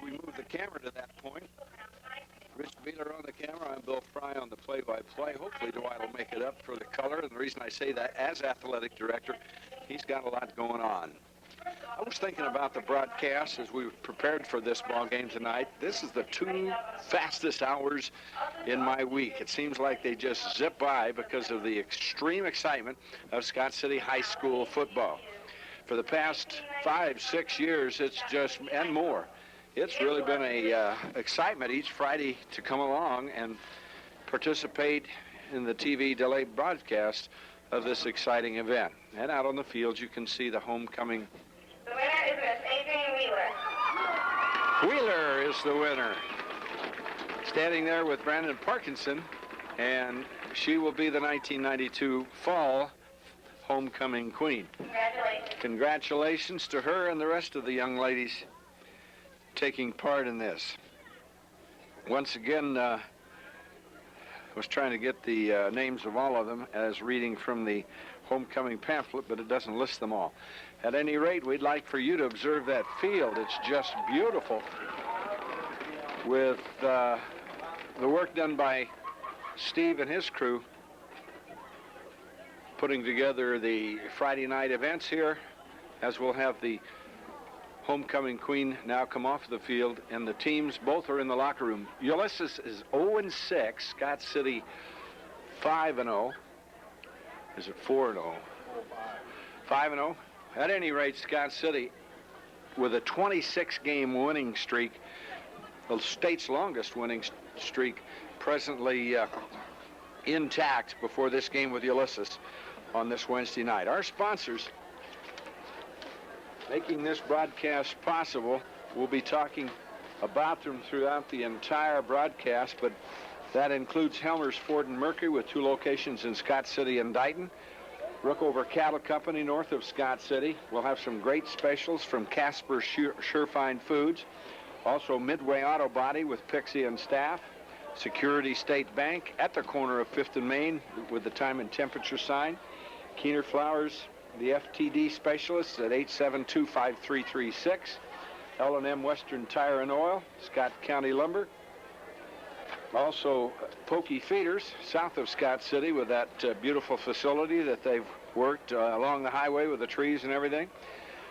we move the camera to that point. Rich Beeler on the camera. I'm Bill Fry on the play-by-play. Hopefully Dwight will make it up for the color. And the reason I say that, as athletic director, he's got a lot going on. I was thinking about the broadcast as we prepared for this ball game tonight. This is the 2 fastest hours in my week. It seems like they just zip by because of the extreme excitement of Scott City High School football. For the past 5-6 years, it's just, and more, it's really been a excitement each Friday to come along and participate in the TV delayed broadcast of this exciting event. And out on the field, you can see the homecoming. The winner is Miss Adrienne Wheeler. Wheeler is the winner. Standing there with Brandon Parkinson, and she will be the 1992 fall homecoming queen. Congratulations. Congratulations to her and the rest of the young ladies taking part in this. Once again, I was trying to get the names of all of them as reading from the homecoming pamphlet, but it doesn't list them all. At any rate, we'd like for you to observe that field. It's just beautiful with the work done by Steve and his crew putting together the Friday night events here, as we'll have the homecoming queen now come off the field, and the teams both are in the locker room. Ulysses is 0-6, Scott City 5-0. Is it 4-0? 5-0. At any rate, Scott City with a 26-game winning streak, the state's longest winning streak, presently intact before this game with Ulysses on this Wednesday night. Our sponsors making this broadcast possible. We'll be talking about them throughout the entire broadcast, but that includes Helmer's Ford and Mercury with 2 locations in Scott City and Dighton. Rookover Cattle Company north of Scott City. We'll have some great specials from Casper Surefine Foods. Also Midway Auto Body with Pixie and staff. Security State Bank at the corner of 5th and Main with the time and temperature sign. Keener Flowers, the FTD specialists at 872-5336. L&M Western Tire and Oil, Scott County Lumber. Also Pokey Feeders south of Scott City with that beautiful facility that they've worked along the highway with the trees and everything.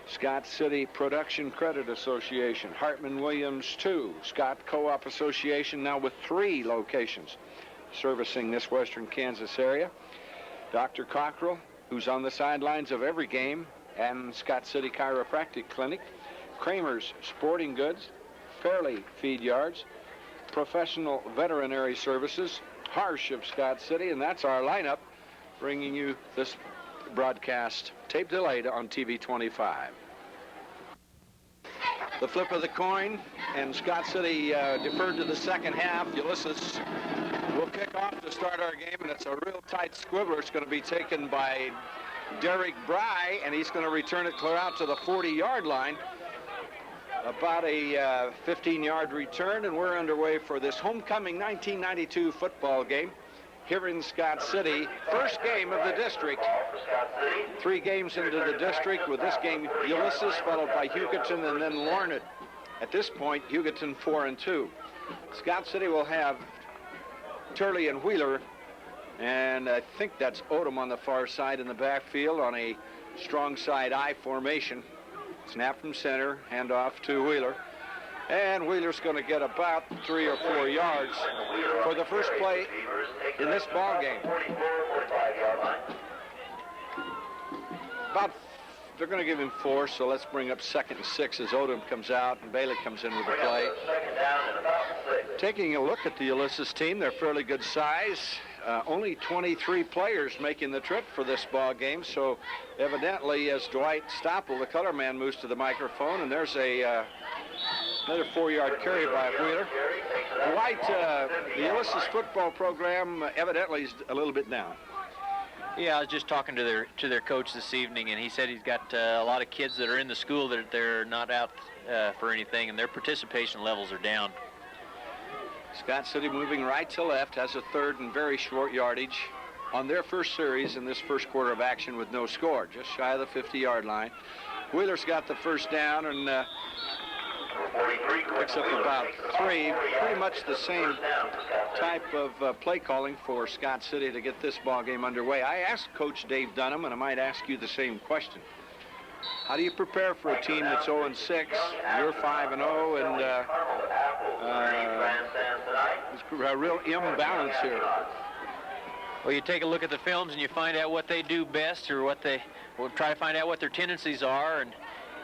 Scott City Production Credit Association, Hartman Williams 2, Scott Co-op Association, now with 3 locations servicing this western Kansas area. Dr. Cockrell, who's on the sidelines of every game, and Scott City Chiropractic Clinic, Kramer's Sporting Goods, Fairley Feed Yards, Professional Veterinary Services, Harsh of Scott City, and that's our lineup, bringing you this broadcast tape delayed on TV 25. The flip of the coin, and Scott City deferred to the second half. Ulysses will kick off to start our game, and it's a real tight squibbler. It's going to be taken by Derek Bry, and he's going to return it clear out to the 40-yard line. About a 15-yard return, and we're underway for this homecoming 1992 football game here in Scott City. First game of the district. 3 games into the district, with this game Ulysses followed by Hugoton and then Larned. At this point, Hugoton 4-2. Scott City will have Turley and Wheeler, and I think that's Odom on the far side in the backfield on a strong side I formation. Snap from center, handoff to Wheeler. And Wheeler's going to get about 3 or 4 yards for the first play in this ball game. They're going to give him 4, so let's bring up 2nd and 6 as Odom comes out and Bailey comes in with the play. Taking a look at the Ulysses team, they're fairly good size. Only 23 players making the trip for this ball game, so evidently as Dwight Stoppel, the color man, moves to the microphone, and there's another 4-yard carry by Wheeler. Dwight, the Ulysses football program evidently is a little bit down. Yeah, I was just talking to their coach this evening, and he said he's got a lot of kids that are in the school that they're not out for anything, and their participation levels are down. Scott City moving right to left, has a 3rd and very short yardage on their first series in this first quarter of action with no score, just shy of the 50-yard line. Wheeler's got the first down, and Picks up about 3. Pretty much the same type of play calling for Scott City to get this ball game underway. I asked Coach Dave Dunham, and I might ask you the same question. How do you prepare for a team that's 0-6? You're 5-0, and there's a real imbalance here. Well, you take a look at the films and you find out what they do best, or try to find out what their tendencies are,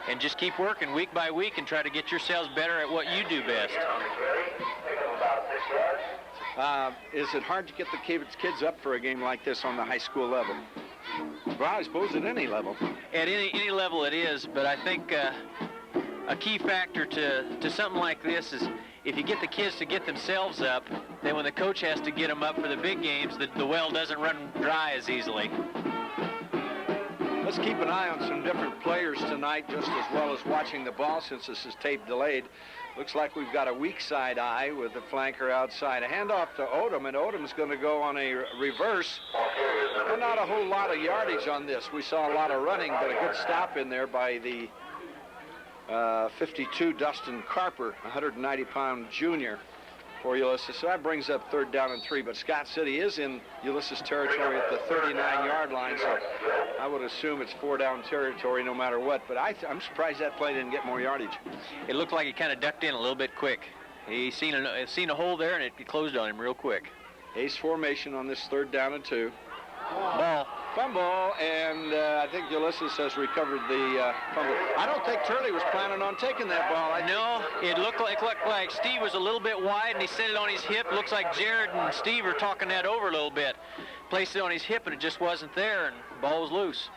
and just keep working week by week and try to get yourselves better at what you do best. Is it hard to get the kids up for a game like this on the high school level? Well, I suppose at any level. At any level it is, but I think a key factor to something like this is if you get the kids to get themselves up, then when the coach has to get them up for the big games, the well doesn't run dry as easily. Let's keep an eye on some different players tonight, just as well as watching the ball, since this is tape delayed. Looks like we've got a weak side eye with the flanker outside. A handoff to Odom, and Odom's going to go on a reverse. And not a whole lot of yardage on this. We saw a lot of running, but a good stop in there by the 52 Dustin Carper, 190-pound junior for Ulysses. So that brings up 3rd down and 3, but Scott City is in Ulysses territory at the 39-yard line, so I would assume it's 4-down territory no matter what, but I'm surprised that play didn't get more yardage. It looked like he kind of ducked in a little bit quick. He seen a hole there, and it closed on him real quick. Ace formation on this 3rd down and 2. Ball. Fumble, and I think Ulysses has recovered the fumble. I don't think Turley was planning on taking that ball. No, it looked like Steve was a little bit wide, and he set it on his hip. Looks like Jared and Steve are talking that over a little bit. Placed it on his hip, and it just wasn't there, and the ball was loose.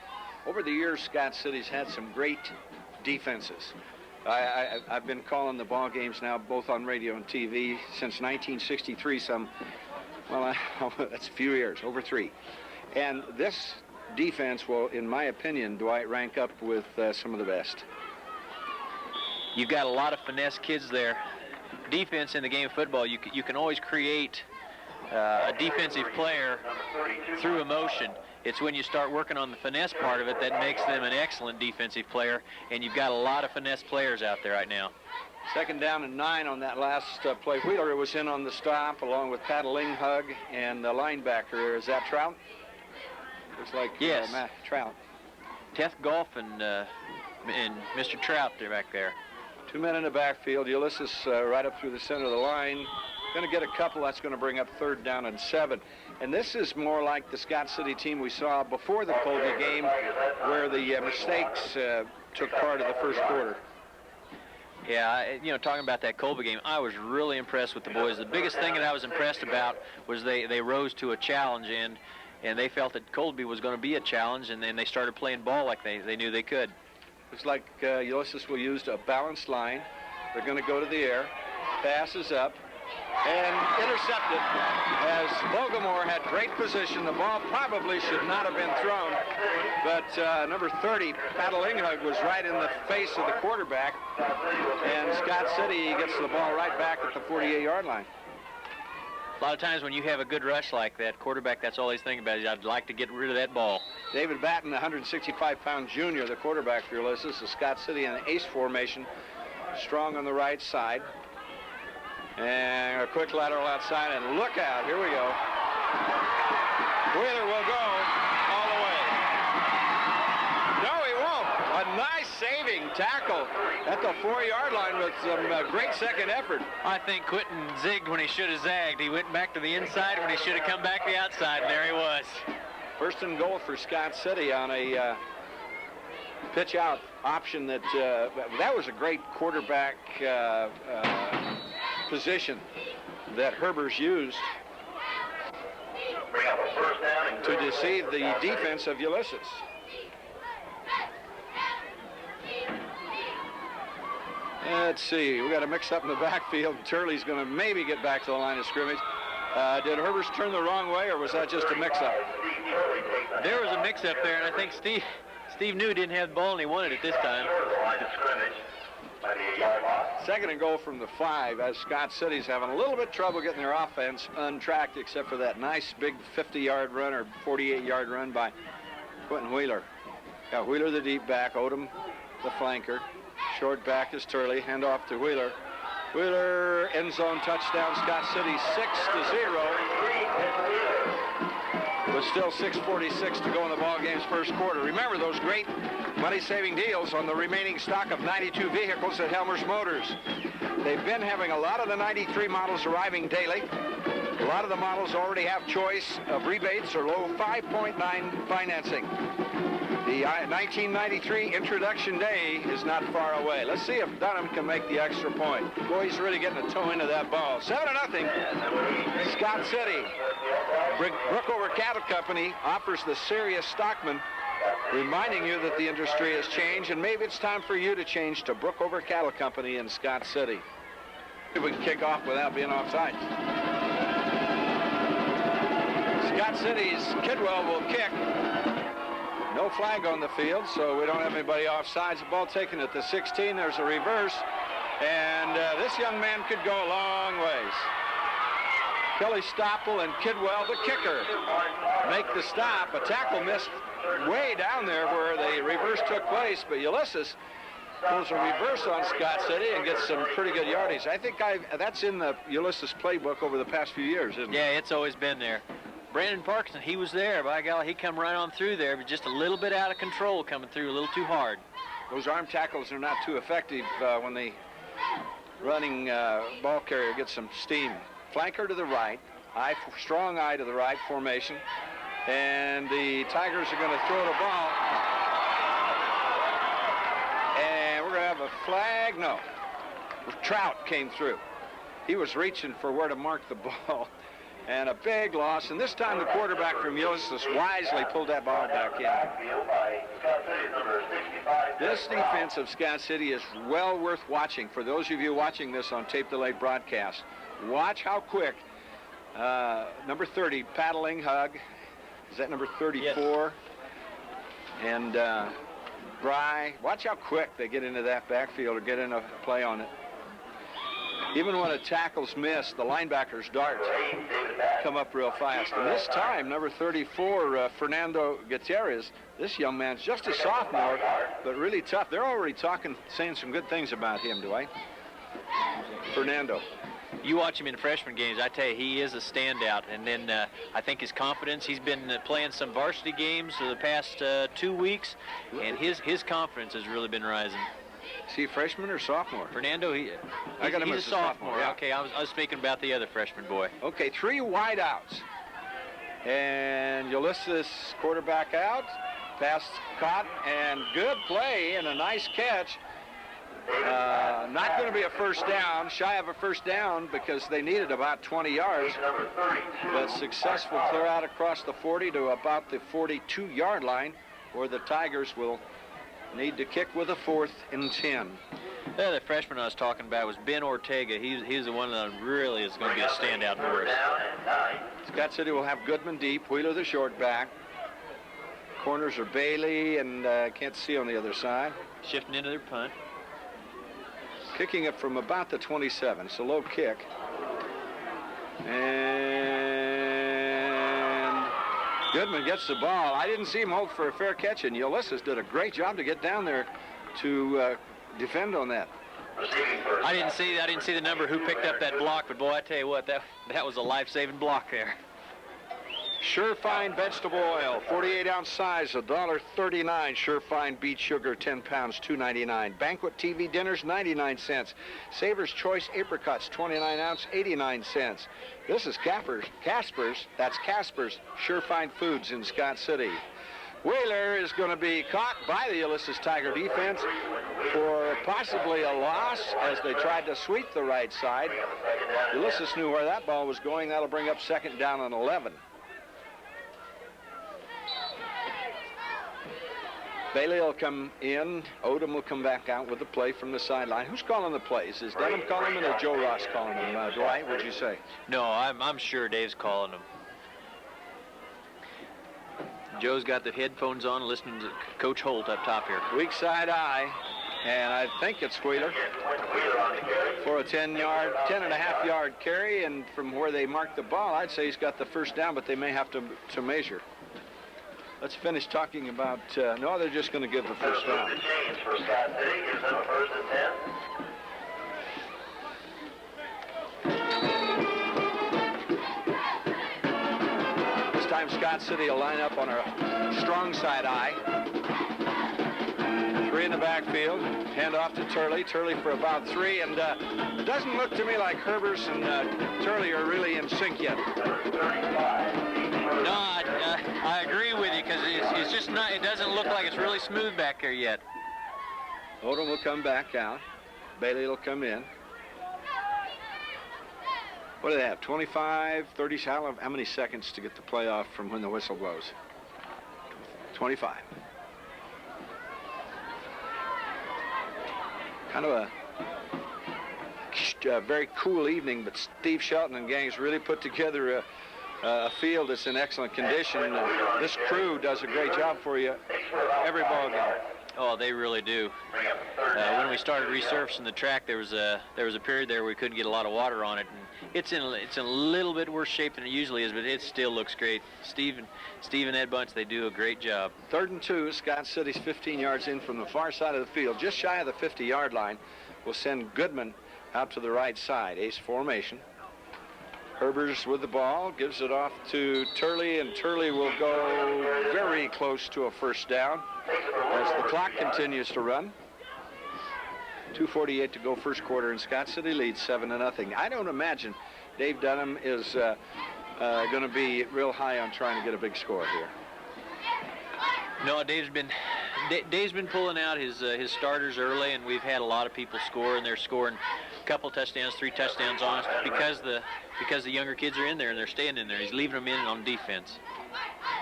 Over the years, Scott City's had some great defenses. I've been calling the ball games now, both on radio and TV, since 1963. That's a few years, over 3. And this defense will, in my opinion, Dwight, rank up with some of the best. You've got a lot of finesse kids there. Defense in the game of football, you can always create a defensive player through emotion. It's when you start working on the finesse part of it that makes them an excellent defensive player, and you've got a lot of finesse players out there right now. 2nd down and 9 on that last play. Wheeler was in on the stop along with Pat Linghug and the linebacker. Is that Trout? Looks like yes. Matt Trout. Teth Golf and Mr. Trout, they're back there. 2 men in the backfield. Ulysses right up through the center of the line. Going to get a couple. That's going to bring up 3rd down and 7. And this is more like the Scott City team we saw before the Colby game, where the mistakes took part of the first quarter. Yeah, talking about that Colby game, I was really impressed with the boys. The biggest thing that I was impressed about was they rose to a challenge, and they felt that Colby was going to be a challenge, and then they started playing ball like they knew they could. Looks like Ulysses will use a balanced line. They're going to go to the air. Pass is up and intercepted as Bogomore had great position. The ball probably should not have been thrown, but number 30, Pat Linghug, was right in the face of the quarterback, and Scott City gets the ball right back at the 48-yard line. A lot of times when you have a good rush like that, quarterback, that's all he's thinking about is, I'd like to get rid of that ball. David Batten, 165-pound junior, the quarterback for Ulysses. The Scott City in an ace formation, strong on the right side. And a quick lateral outside, and look out, here we go. Wheeler will go all the way. No, he won't. A nice saving tackle at the 4-yard line with some great second effort. I think Quentin zigged when he should have zagged. He went back to the inside when he should have come back to the outside, and there he was. 1st and goal for Scott City on a pitch out option that was a great quarterback position that Herbers used to deceive the defense of Ulysses. Let's see, we got a mix-up in the backfield. Turley's going to maybe get back to the line of scrimmage. Did Herbers turn the wrong way, or was that just a mix-up? There was a mix-up there, and I think Steve knew he didn't have the ball, and he wanted it this time. 2nd and goal from the 5, as Scott City's having a little bit trouble getting their offense untracked, except for that nice big 50-yard run or 48-yard run by Quentin Wheeler. Got Wheeler the deep back, Odom the flanker. Short back is Turley. Hand off to Wheeler. Wheeler, end zone touchdown, Scott City, 6-0. But still 6:46 to go in the ball game's first quarter. Remember those great money-saving deals on the remaining stock of 92 vehicles at Helmer's Motors. They've been having a lot of the 93 models arriving daily. A lot of the models already have choice of rebates or low 5.9 financing. The 1993 introduction day is not far away. Let's see if Dunham can make the extra point. Boy, he's really getting a toe into that ball. 7-0. Scott City. Brookover Cattle Company offers the serious stockman, reminding you that the industry has changed, and maybe it's time for you to change to Brookover Cattle Company in Scott City. If we can kick off without being offside. Scott City's Kidwell will kick. No flag on the field, so we don't have anybody offsides. The ball taken at the 16. There's a reverse, and this young man could go a long ways. Kelly Stoppel and Kidwell, the kicker, make the stop. A tackle missed way down there where the reverse took place, but Ulysses pulls a reverse on Scott City and gets some pretty good yardage. I think that's in the Ulysses playbook over the past few years, isn't it? Yeah, it's always been there. Brandon Parkinson, he was there. By golly, he come right on through there, but just a little bit out of control, coming through a little too hard. Those arm tackles are not too effective when the running ball carrier gets some steam. Flanker to the right, strong eye to the right formation, and the Tigers are going to throw the ball. And we're going to have a flag. No. Trout came through. He was reaching for where to mark the ball. And a big loss. And this time the quarterback from Ulysses wisely pulled that ball back in. This defense of Scott City is well worth watching. For those of you watching this on tape delayed broadcast, watch how quick number 30, paddling hug. Is that number 34? Yes. And Bry, watch how quick they get into that backfield or get in a play on it. Even when a tackle's missed, the linebackers dart come up real fast. And this time, number 34, Fernando Gutierrez, this young man's just a sophomore, but really tough. They're already saying some good things about him, Dwight. Fernando. You watch him in freshman games, I tell you, he is a standout. And then I think his confidence, he's been playing some varsity games for the past 2 weeks, and his confidence has really been rising. Is he a freshman or sophomore? Fernando, he's a sophomore. Yeah. Okay, I was speaking about the other freshman boy. Okay, 3 wideouts. And Ulysses quarterback out. Pass caught, and good play and a nice catch. Not going to be a first down, shy of a first down because they needed about 20 yards. But successful clear out across the 40 to about the 42-yard line, where the Tigers will need to kick with a 4th and 10. The freshman I was talking about was Ben Ortega. He's the one that really is going to be a standout for us. Scott City will have Goodman deep, Wheeler the short back. Corners are Bailey and can't see on the other side. Shifting into their punt. Kicking it from about the 27. It's a low kick. And Goodman gets the ball. I didn't see him hold for a fair catch, and Ulysses did a great job to get down there to defend on that. I didn't see the number who picked up that block, but boy, I tell you what, that was a life-saving block there. Surefine vegetable oil, 48-ounce size, $1.39. Surefine beet sugar, 10 pounds, $2.99. Banquet TV dinners, 99 cents. Savor's Choice apricots, 29-ounce, 89 cents. This is Casper's. That's Casper's Surefine Foods in Scott City. Wheeler is going to be caught by the Ulysses Tiger defense for possibly a loss as they tried to sweep the right side. Ulysses knew where that ball was going. That'll bring up 2nd down and 11. Bailey will come in. Odom will come back out with the play from the sideline. Who's calling the plays? Is Dunham calling them or Joe Ross calling them? Dwight, what'd you say? No, I'm sure Dave's calling them. Joe's got the headphones on, listening to Coach Holt up top here. Weak side eye, and I think it's Wheeler for a 10.5-yard carry, and from where they marked the ball, I'd say he's got the first down, but they may have to measure. let's finish talking about, no, they're just going to give the first down. The change for Scott City gives them a 1st and 10. This time Scott City will line up on a strong side eye. 3 in the backfield. Hand off to Turley. Turley for about 3. And it doesn't look to me like Herbers and Turley are really in sync yet. No, I agree with you, because it's just not, it doesn't look like it's really smooth back there yet. Odom will come back out. Bailey will come in. What do they have? 25, 30, how many seconds to get the playoff from when the whistle blows? 25. Kind of a very cool evening, but Steve Shelton and gangs really put together a field that's in excellent condition. This crew does a great job for you every ball game. Oh, they really do. When we started resurfacing the track, there was a period there where we couldn't get a lot of water on it, and it's in a little bit worse shape than it usually is, but it still looks great. Steve and Ed Bunch, they do a great job. 3rd and 2. Scott City's 15 yards in from the far side of the field, just shy of the 50-yard line. We'll send Goodman out to the right side. Ace formation. Herbers with the ball, gives it off to Turley, and Turley will go very close to a first down as the clock continues to run. 2:48 to go first quarter, and Scott City leads 7-0. I don't imagine Dave Dunham is going to be real high on trying to get a big score here. No, Dave's been pulling out his starters early, and we've had a lot of people score, and they're scoring a couple touchdowns, 3 touchdowns on us because the younger kids are in there and they're staying in there. He's leaving them in on defense.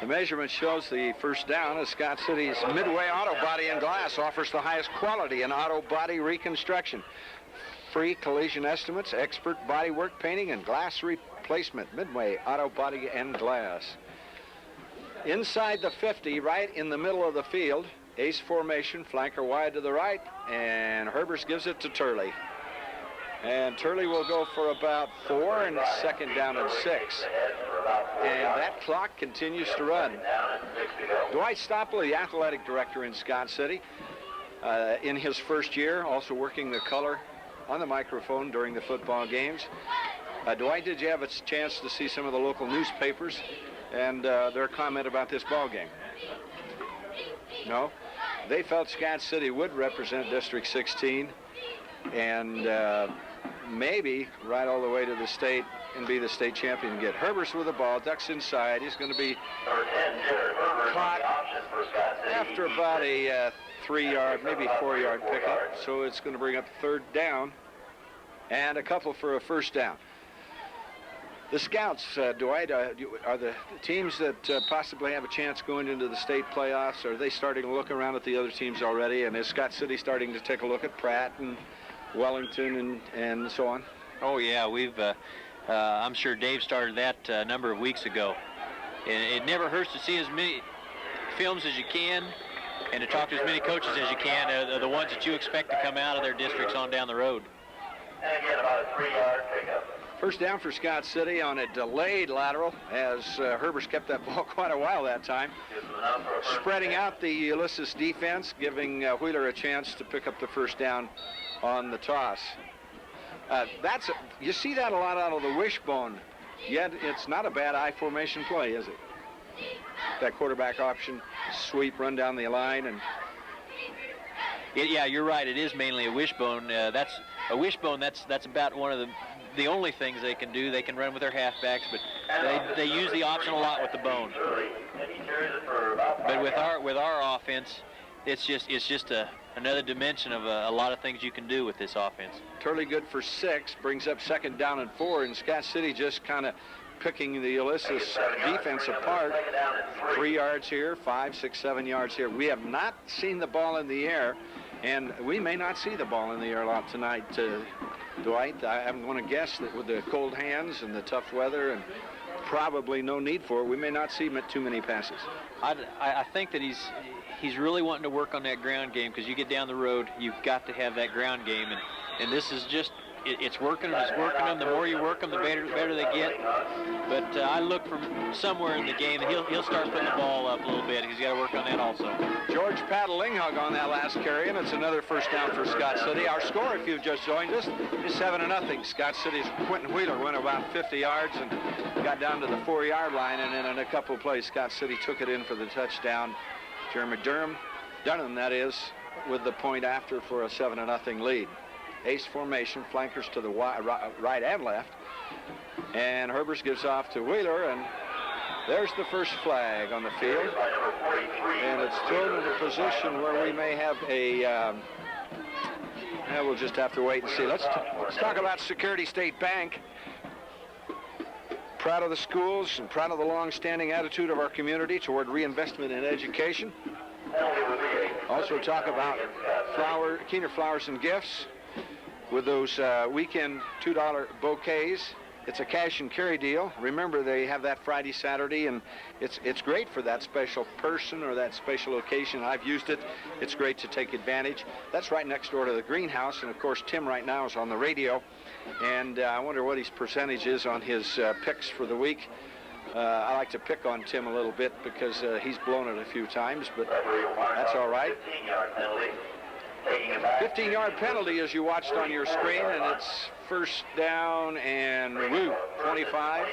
The measurement shows the first down as Scott City's Midway Auto Body and Glass offers the highest quality in auto body reconstruction. Free collision estimates, expert body work painting, and glass replacement. Midway Auto Body and Glass. Inside the 50, right in the middle of the field, ace formation, flanker wide to the right, and Herbers gives it to Turley. And Turley will go for about 4, and 2nd down and 6. And that clock continues to run. Dwight Stoppel, the athletic director in Scott City, in his first year, also working the color on the microphone during the football games. Dwight, did you have a chance to see some of the local newspapers and their comment about this ball game? No? They felt Scott City would represent District 16 and maybe ride all the way to the state and be the state champion again. Herbers with the ball, ducks inside. He's going to be caught after about a 3-yard, maybe 4-yard pickup. So it's going to bring up 3rd down and a couple for a first down. The Scouts, Dwight, are the teams that possibly have a chance going into the state playoffs, are they starting to look around at the other teams already? And is Scott City starting to take a look at Pratt and Wellington and so on? Oh, yeah, I'm sure Dave started that a number of weeks ago. And it never hurts to see as many films as you can and to talk to as many coaches as you can, the ones that you expect to come out of their districts on down the road. And again, about a 3-yard pickup. First down for Scott City on a delayed lateral as Herbers kept that ball quite a while that time. Spreading out the Ulysses defense, giving Wheeler a chance to pick up the first down on the toss. You see that a lot out of the wishbone, yet it's not a bad I formation play, is it? That quarterback option, sweep, run down the line, and yeah, you're right. It is mainly a wishbone. That's a wishbone. That's about one of the only things they can do. They can run with their halfbacks, but they use the option a lot with the bone. But with our offense, it's just another dimension of a lot of things you can do with this offense. Turley good for 6, brings up 2nd down and 4, and Scott City just kind of picking the Ulysses defense apart. 3 yards here, 5, 6, 7 yards here. We have not seen the ball in the air, and we may not see the ball in the air a lot tonight, Dwight. I'm going to guess that with the cold hands and the tough weather and probably no need for it, we may not see too many passes. I think that he's really wanting to work on that ground game, because you get down the road, you've got to have that ground game, and this is just it's working them, it's working them. The more you work them, the better they get. But I look for somewhere in the game that he'll start putting the ball up a little bit. He's got to work on that also. George Paddlinghug on that last carry, and it's another first down for Scott City. Our score, if you've just joined us, is 7-0. Scott City's Quentin Wheeler went about 50 yards and got down to the 4-yard line, and then in a couple of plays, Scott City took it in for the touchdown. Jeremy Dunham, that is, with the point after for a 7-0 lead. Ace formation, flankers to the right and left. And Herbers gives off to Wheeler, and there's the first flag on the field. And it's thrown into a position where we may have a, we'll just have to wait and see. Let's talk about Security State Bank. Proud of the schools and proud of the long-standing attitude of our community toward reinvestment in education. Also talk about Keener Flowers and Gifts with those weekend $2 bouquets. It's a cash and carry deal. Remember, they have that Friday, Saturday, and it's great for that special person or that special occasion. I've used it. It's great to take advantage. That's right next door to the greenhouse, and of course, Tim right now is on the radio, and I wonder what his percentage is on his picks for the week. I like to pick on Tim a little bit because he's blown it a few times, but that's all right. 15-yard penalty as you watched on your screen, and it's first down and 25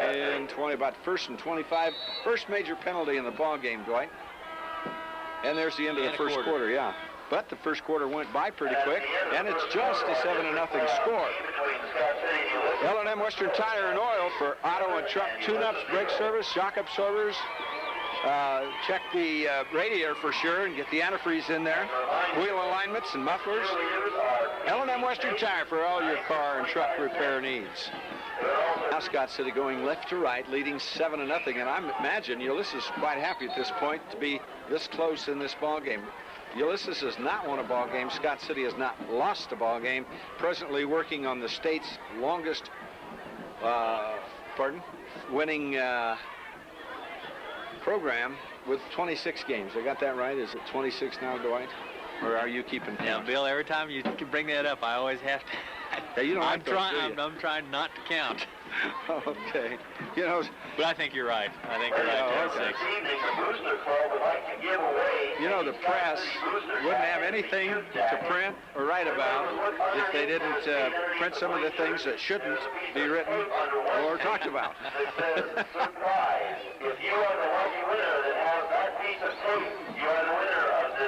and 20, about first and 25. First major penalty in the ball game, Dwight. And there's the end of the first quarter, yeah. But the first quarter went by pretty quick, and it's just a 7-0 score. L&M Western Tire and Oil for auto and truck tune-ups, brake service, shock absorbers. Check the radiator for sure and get the antifreeze in there. Wheel alignments and mufflers. L&M Western Tire for all your car and truck repair needs. Now Scott City going left to right, leading 7-0, and I imagine Ulysses is quite happy at this point to be this close in this ball game. Ulysses has not won a ball game. Scott City has not lost a ball game. Presently working on the state's longest, winning program with 26 games. I got that right? Is it 26 now, Dwight? Or are you keeping count? Yeah, Bill, every time you bring that up, I always have to. Yeah, you don't I'm trying not to count. Okay. You know, but I think you're right. I think you're right. Okay. You know, the press wouldn't have anything to print or write about if they didn't print some of the things that shouldn't be written or talked about.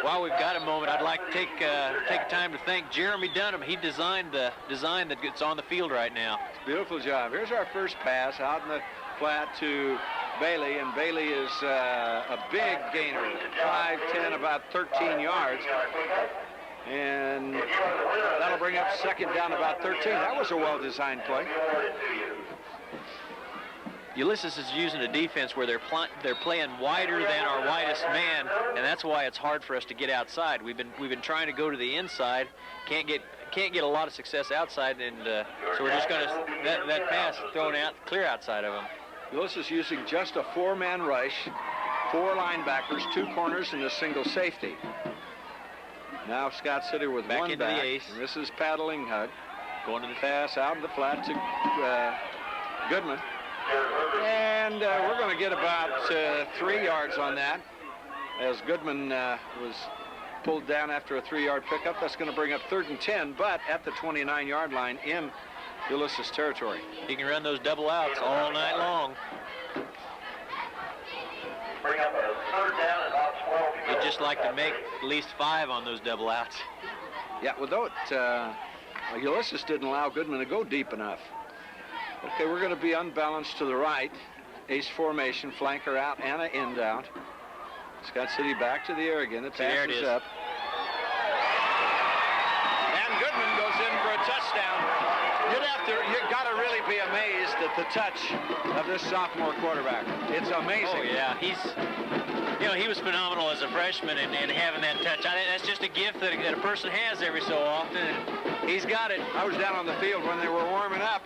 While we've got a moment, I'd like to take time to thank Jeremy Dunham. He designed the design that's on the field right now. Beautiful job. Here's our first pass out in the flat to Bailey, and Bailey is a big gainer, 5'10", about 13 yards. And that'll bring up second down about 13. That was a well-designed play. Ulysses is using a defense where they're playing wider than our widest man, and that's why it's hard for us to get outside. We've been trying to go to the inside, can't get a lot of success outside, and so we're just going to that pass thrown out clear outside of them. Ulysses using just a four-man rush, 4 linebackers, 2 corners, and a single safety. Now Scott City with back one into back. the ace. And this is Paddlinghug. Going to the pass out in the flat to Goodman. And we're going to get about 3 yards on that as Goodman was pulled down after a 3-yard pickup. That's going to bring up 3rd and 10, but at the 29-yard line in Ulysses territory. He can run those double outs all night long. Bring up a 3rd down and about 12. He'd just like to make at least 5 on those double outs. Yeah, without Ulysses didn't allow Goodman to go deep enough. Okay, we're going to be unbalanced to the right. Ace formation, flanker out and an end out. Scott City back to the air again. The pass is up. And Goodman goes in for a touchdown. You've got to really be amazed at the touch of this sophomore quarterback. It's amazing. Oh yeah, he was phenomenal as a freshman, and having that touch. That's just a gift that a person has every so often. And he's got it. I was down on the field when they were warming up.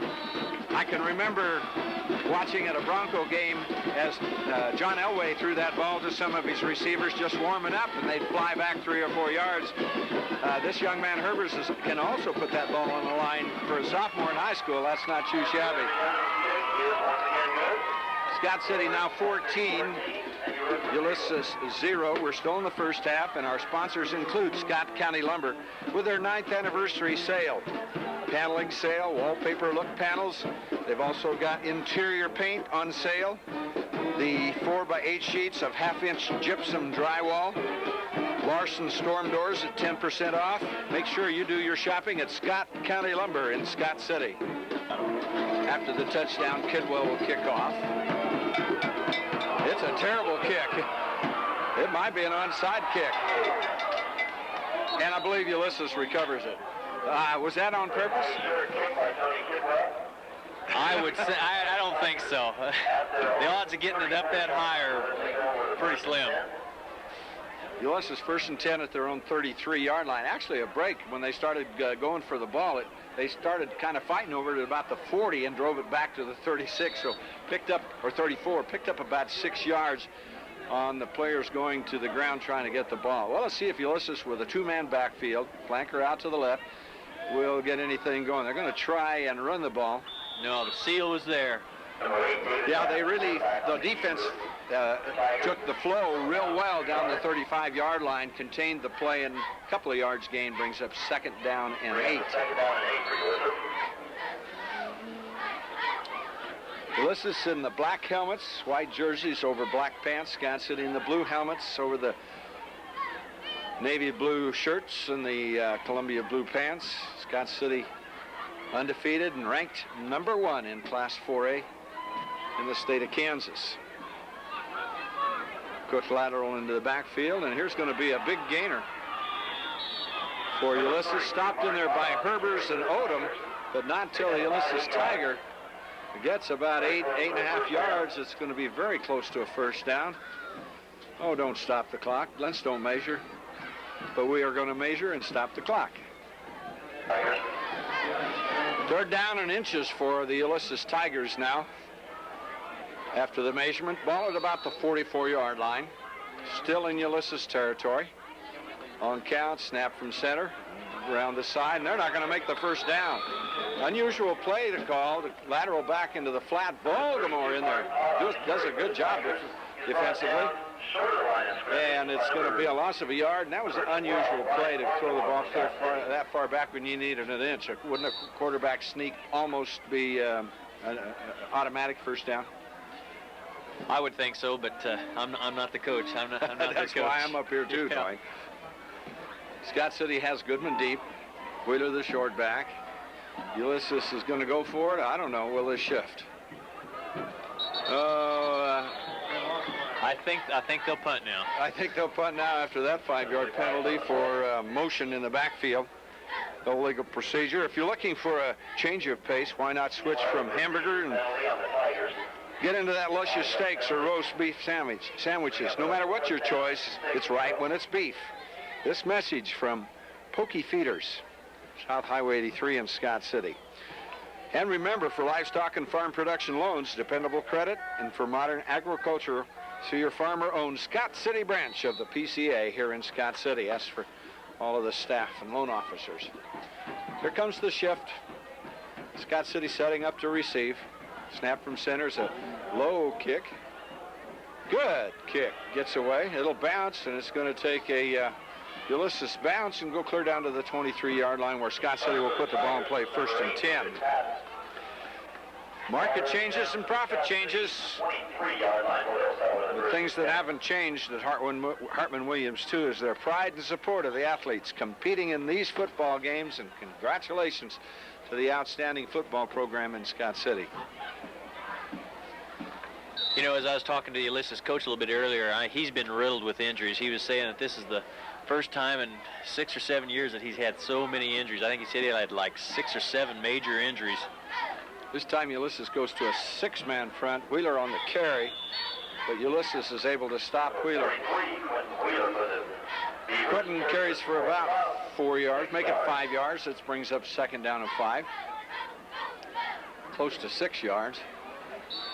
I can remember watching at a Bronco game as John Elway threw that ball to some of his receivers just warming up, and they'd fly back 3 or 4 yards. This young man, Herbers, can also put that ball on the line for a sophomore in high school. That's not too shabby. Scott City now 14, Ulysses 0. We're still in the first half, and our sponsors include Scott County Lumber with their 9th anniversary sale. Paneling sale, wallpaper look panels. They've also got interior paint on sale. The 4x8 sheets of half-inch gypsum drywall. Larson storm doors at 10% off. Make sure you do your shopping at Scott County Lumber in Scott City. After the touchdown, Kidwell will kick off. It's a terrible kick. It might be an onside kick. And I believe Ulysses recovers it. Was that on purpose? I would say, I don't think so. The odds of getting it up that high are pretty slim. Ulysses 1st and 10 at their own 33-yard line. Actually, a break when they started going for the ball. They started kind of fighting over it at about the 40 and drove it back to the 36. So picked up, or 34, picked up about 6 yards on the players going to the ground trying to get the ball. Well, let's see if Ulysses with a 2-man backfield, flanker out to the left, will get anything going. They're going to try and run the ball. No, the seal was there. Yeah, the defense took the flow real well down the 35-yard line, contained the play, and a couple of yards gain brings up 2nd down and 8. Ulysses in the black helmets, white jerseys over black pants. Scott City in the blue helmets over the navy blue shirts and the Columbia blue pants. Scott City undefeated and ranked number 1 in Class 4A in the state of Kansas. Quick lateral into the backfield, and here's going to be a big gainer for Ulysses. Stopped in there by Herbers and Odom, but not till Ulysses Tiger gets about 8.5 yards. It's going to be very close to a 1st down. Oh, don't stop the clock. Let's don't measure. But we are going to measure and stop the clock. 3rd down and inches for the Ulysses Tigers now. After the measurement, ball at about the 44-yard line. Still in Ulysses territory. On count, snap from center, around the side, and they're not going to make the 1st down. Unusual play to call, the lateral back into the flat. Voldemort in there does a good job defensively. And it's going to be a loss of a yard, and that was an unusual play to throw the ball clear that far back when you needed an inch. Wouldn't a quarterback sneak almost be an automatic 1st down? I would think so, but I'm not the coach. I'm not That's the coach. why I'm up here too, Dwight. Scott City has Goodman deep. Wheeler the short back. Ulysses is going to go for it. I don't know. Will they shift? I think they'll punt now. I think they'll punt now after that 5-yard penalty for motion in the backfield. The legal procedure. If you're looking for a change of pace, why not switch from hamburger and get into that luscious steaks or roast beef sandwiches. No matter what your choice, it's right when it's beef. This message from Pokey Feeders, South Highway 83 in Scott City. And remember, for livestock and farm production loans, dependable credit, and for modern agriculture, see your farmer-owned Scott City branch of the PCA here in Scott City. That's for all of the staff and loan officers. Here comes the shift. Scott City setting up to receive. Snap from center is a low kick. Good kick. Gets away. It'll bounce, and it's going to take a Ulysses bounce and go clear down to the 23-yard line where Scott City will put the ball in play 1st and 10. Market changes and profit changes. The things that haven't changed at Hartman Williams, too, is their pride and support of the athletes competing in these football games, and congratulations to the outstanding football program in Scott City. You know, as I was talking to the Ulysses coach a little bit earlier, he's been riddled with injuries. He was saying that this is the first time in 6 or 7 years that he's had so many injuries. I think he said he had like 6 or 7 major injuries. This time Ulysses goes to a 6-man front. Wheeler on the carry, but Ulysses is able to stop Wheeler. Quentin carries for about 4 yards, make it 5 yards. This brings up 2nd down and 5. close to 6 yards.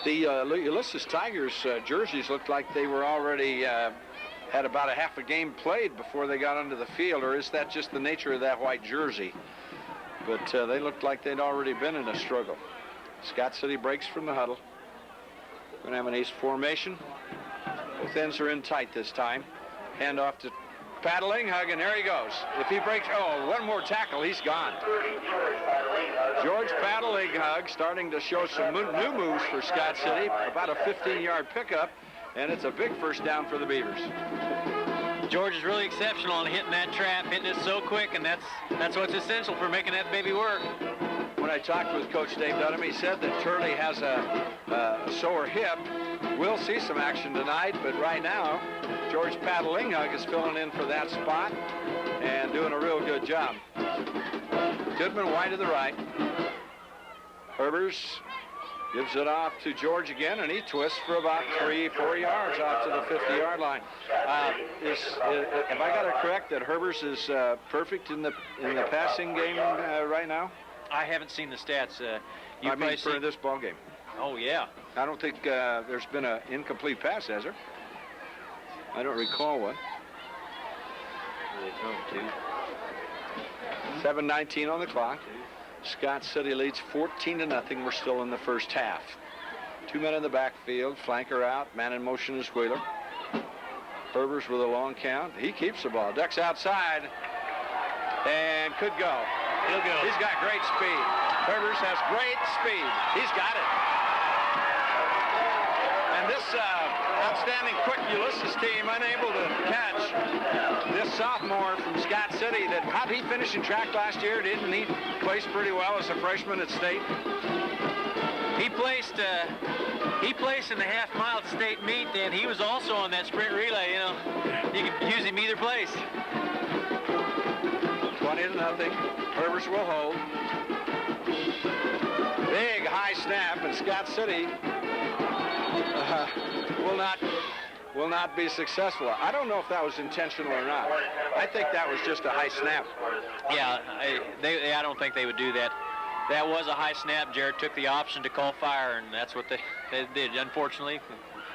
The Ulysses Tigers jerseys looked like they were already had about a half a game played before they got onto the field, or is that just the nature of that white jersey? But they looked like they'd already been in a struggle. Scott City breaks from the huddle. Going to have an ace formation. Both ends are in tight this time. Hand off to Paddling Hug, and there he goes. If he breaks, one more tackle, he's gone. George Paddling Hug starting to show some new moves for Scott City. About a 15-yard pickup, and it's a big first down for the Beavers. George is really exceptional on hitting that trap, hitting it so quick, and that's what's essential for making that baby work. When I talked with Coach Dave Dunham, he said that Turley has a sore hip. We'll see some action tonight, but right now, George Paddlinghug is filling in for that spot and doing a real good job. Goodman wide to the right. Herbers gives it off to George again, and he twists for about 3-4 yards off to the 50-yard line. Have I got it correct that Herbers is perfect in the passing game right now? I haven't seen the stats. I mean, for this ball game. Oh, yeah. I don't think there's been an incomplete pass, has there? I don't recall one. 7:19 on the clock. Scott City leads 14-0. We're still in the first half. 2 men in the backfield. Flanker out. Man in motion is Wheeler. Herbers with a long count. He keeps the ball. Ducks outside. And could go. He'll go. He's got great speed. Herbers has great speed. He's got it. And this outstanding quick Ulysses team unable to catch this sophomore from Scott City. How did he finish in track last year? Didn't he place pretty well as a freshman at state? He placed in the half-mile at state meet, and he was also on that sprint relay. You know, you could use him either place. 20-0. Herbers will hold. Big high snap, and Scott City will not be successful. I don't know if that was intentional or not. I think that was just a high snap. Yeah, I don't think they would do that. That was a high snap. Jared took the option to call fire, and that's what they did, unfortunately.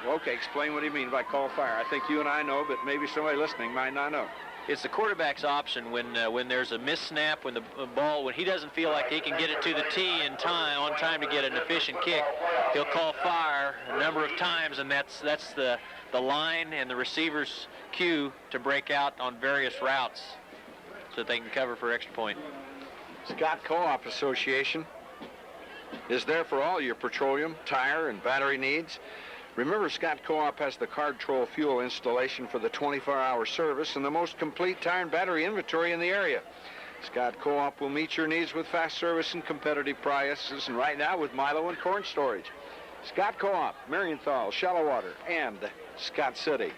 Okay, explain what you mean by call fire. I think you and I know, but maybe somebody listening might not know. It's the quarterback's option when there's a missed snap, when the ball, when he doesn't feel like he can get it to the tee on time to get an efficient kick, he'll call fire a number of times, and that's the line and the receiver's cue to break out on various routes so that they can cover for extra point. Scott Co-op Association is there for all your petroleum, tire, and battery needs. Remember, Scott Co-op has the Cardtrol fuel installation for the 24-hour service and the most complete tire and battery inventory in the area. Scott Co-op will meet your needs with fast service and competitive prices, and right now with Milo and corn storage. Scott Co-op, Marienthal, Shallowater, and Scott City.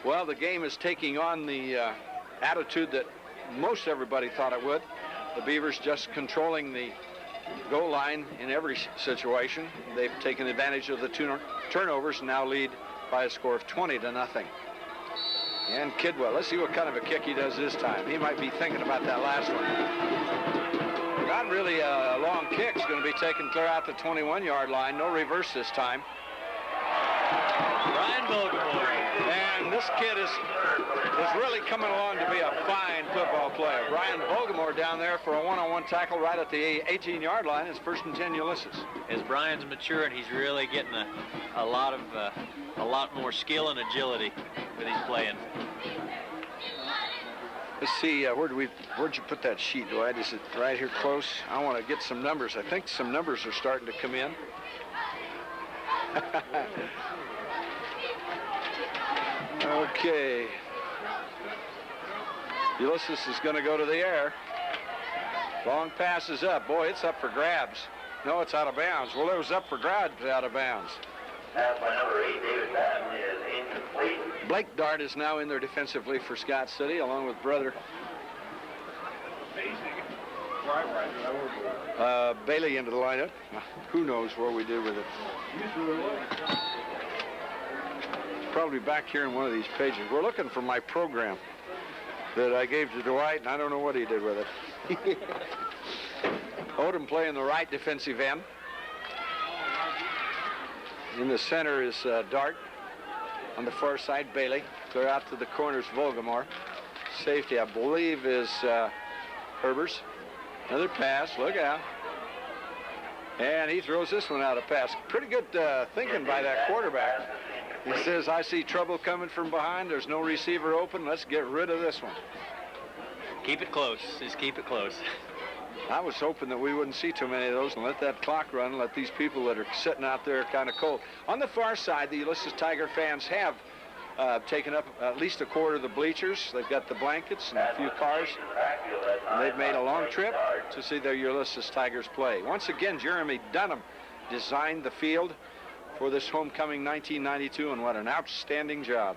Well, the game is taking on the attitude that most everybody thought it would. The Beavers just controlling the goal line in every situation. They've taken advantage of the turnovers and now lead by a score of 20-0. And Kidwell, let's see what kind of a kick he does this time. He might be thinking about that last one. Not really a long kick. It's going to be taken clear out the 21-yard line. No reverse this time. Brian Vogelmoor. And this kid is really coming along to be a fine football player. Brian Vogelmoor down there for a one-on-one tackle right at the 18-yard line. It's 1st and 10 Ulysses. As Brian's maturing, he's really getting a lot more skill and agility that he's playing. Let's see, where'd you put that sheet, Dwight? Is it right here close? I want to get some numbers. I think some numbers are starting to come in. Okay. Ulysses is going to go to the air. Long pass is up. Boy, it's up for grabs. No, it's out of bounds. Well, it was up for grabs out of bounds. Pass by number 8, David Patton, is incomplete. Blake Dart is now in there defensively for Scott City, along with brother Bailey into the lineup. Who knows where we did with it. Probably back here in one of these pages. We're looking for my program that I gave to Dwight, and I don't know what he did with it. Odom playing the right defensive end. In the center is Dart. On the far side, Bailey. Clear out to the corners, Volgamore. Safety, I believe, is Herbers. Another pass, look out. And he throws this one out of pass. Pretty good thinking by that quarterback. He says, I see trouble coming from behind. There's no receiver open. Let's get rid of this one. Keep it close. Just keep it close. I was hoping that we wouldn't see too many of those and let that clock run, let these people that are sitting out there kind of cold. On the far side, the Ulysses Tiger fans have taken up at least a quarter of the bleachers. They've got the blankets and a few cars. And they've made a long trip to see their Ulysses Tigers play. Once again, Jeremy Dunham designed the field for this homecoming 1992, and what an outstanding job.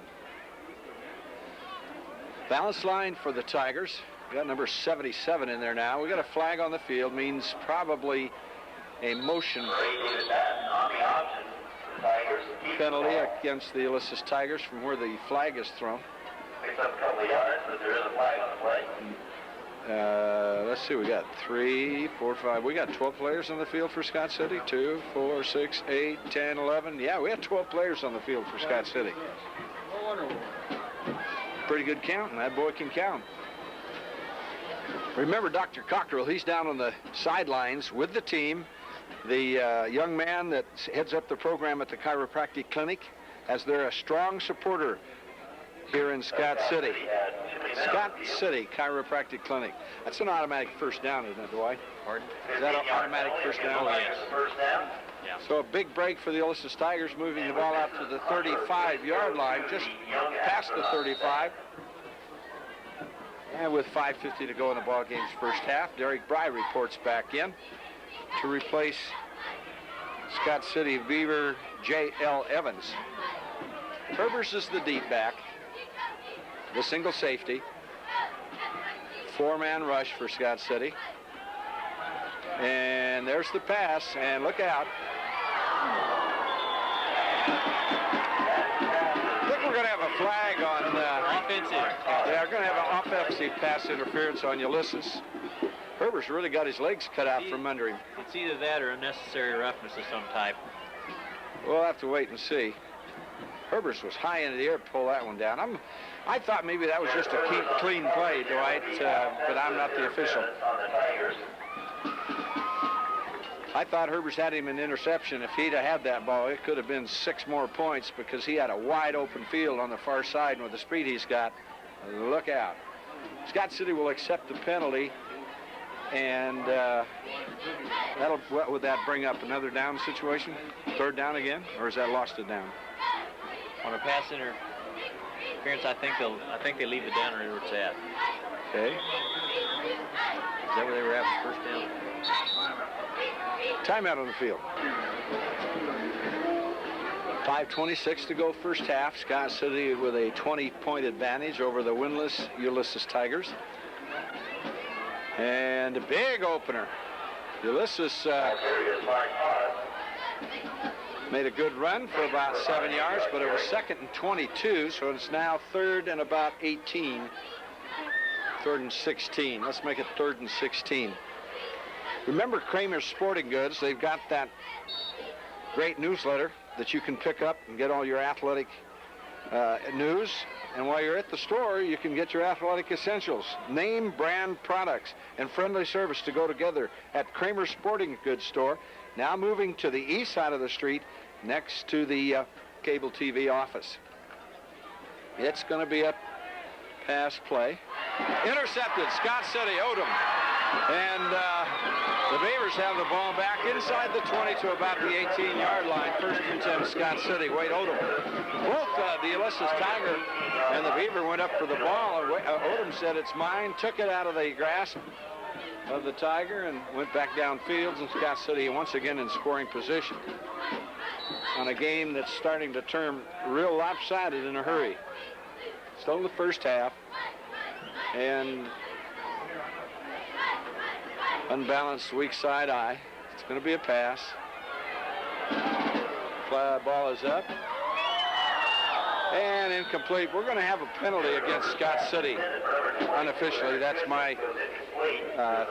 Balance line for the Tigers. We got number 77 in there now. We got a flag on the field, means probably a motion penalty against the Ulysses Tigers from where the flag is thrown. Picks up a couple of yards, but there is a flag on the play. Let's see, we got 3, 4, 5. We got 12 players on the field for Scott City. 2, 4, 6, 8, 10, 11. Yeah, we had 12 players on the field for Scott City. Pretty good count, and that boy can count. Remember Dr. Cockrell, he's down on the sidelines with the team. The young man that heads up the program at the chiropractic clinic, as they're a strong supporter here in Scott City. Scott City Chiropractic Clinic. That's an automatic first down, isn't it, Dwight? Pardon? Is that an automatic first down? Oh, yes. First down. Yeah. So a big break for the Ulysses Tigers, moving the ball out to the 35-yard line, just past the 35. And with 5:50 to go in the ball game's first half, Derek Bry reports back in to replace Scott City Beaver J.L. Evans. Herbers is the deep back, the single safety. 4-man rush for Scott City. And there's the pass, and look out. I think we're going to have a flag on Offensive. yeah, we're going to have an offensive pass interference on Ulysses. Herbers really got his legs cut out from under him. It's either that or unnecessary roughness of some type. We'll have to wait and see. Herbers was high into the air to pull that one down. I thought maybe that was just a clean play, Dwight, but I'm not the official. I thought Herbers had him an interception. If he'd have had that ball, it could have been 6 more points because he had a wide open field on the far side, and with the speed he's got, look out. Scott City will accept the penalty, and what would that bring up? Another down situation? 3rd down again, or is that lost it down? On a pass interference, I think they leave it down where it's at. Okay. Is that where they were at the first down? Timeout on the field. 5:26 to go first half. Scott City with a 20-point advantage over the winless Ulysses Tigers. And a big opener. Ulysses made a good run for about 7 yards, but it was 2nd and 22, so it's now 3rd and about 18. 3rd and 16. Let's make it 3rd and 16. Remember Kramer's Sporting Goods. They've got that great newsletter that you can pick up and get all your athletic news. And while you're at the store, you can get your athletic essentials, name brand products, and friendly service to go together at Kramer's Sporting Goods store, now moving to the east side of the street next to the cable TV office. It's going to be a pass play. Intercepted, Scott City, Odom. And the Beavers have the ball back inside the 20 to about the 18-yard line. 1st and 10, Scott City. Wade Odom. Both the Ulysses Tiger and the Beaver went up for the ball. Odom said, it's mine, took it out of the grasp of the Tiger and went back downfield. And Scott City once again in scoring position on a game that's starting to turn real lopsided in a hurry. Still in the first half. And unbalanced weak side eye. It's going to be a pass. Ball is up. And incomplete. We're going to have a penalty against Scott City unofficially. That's my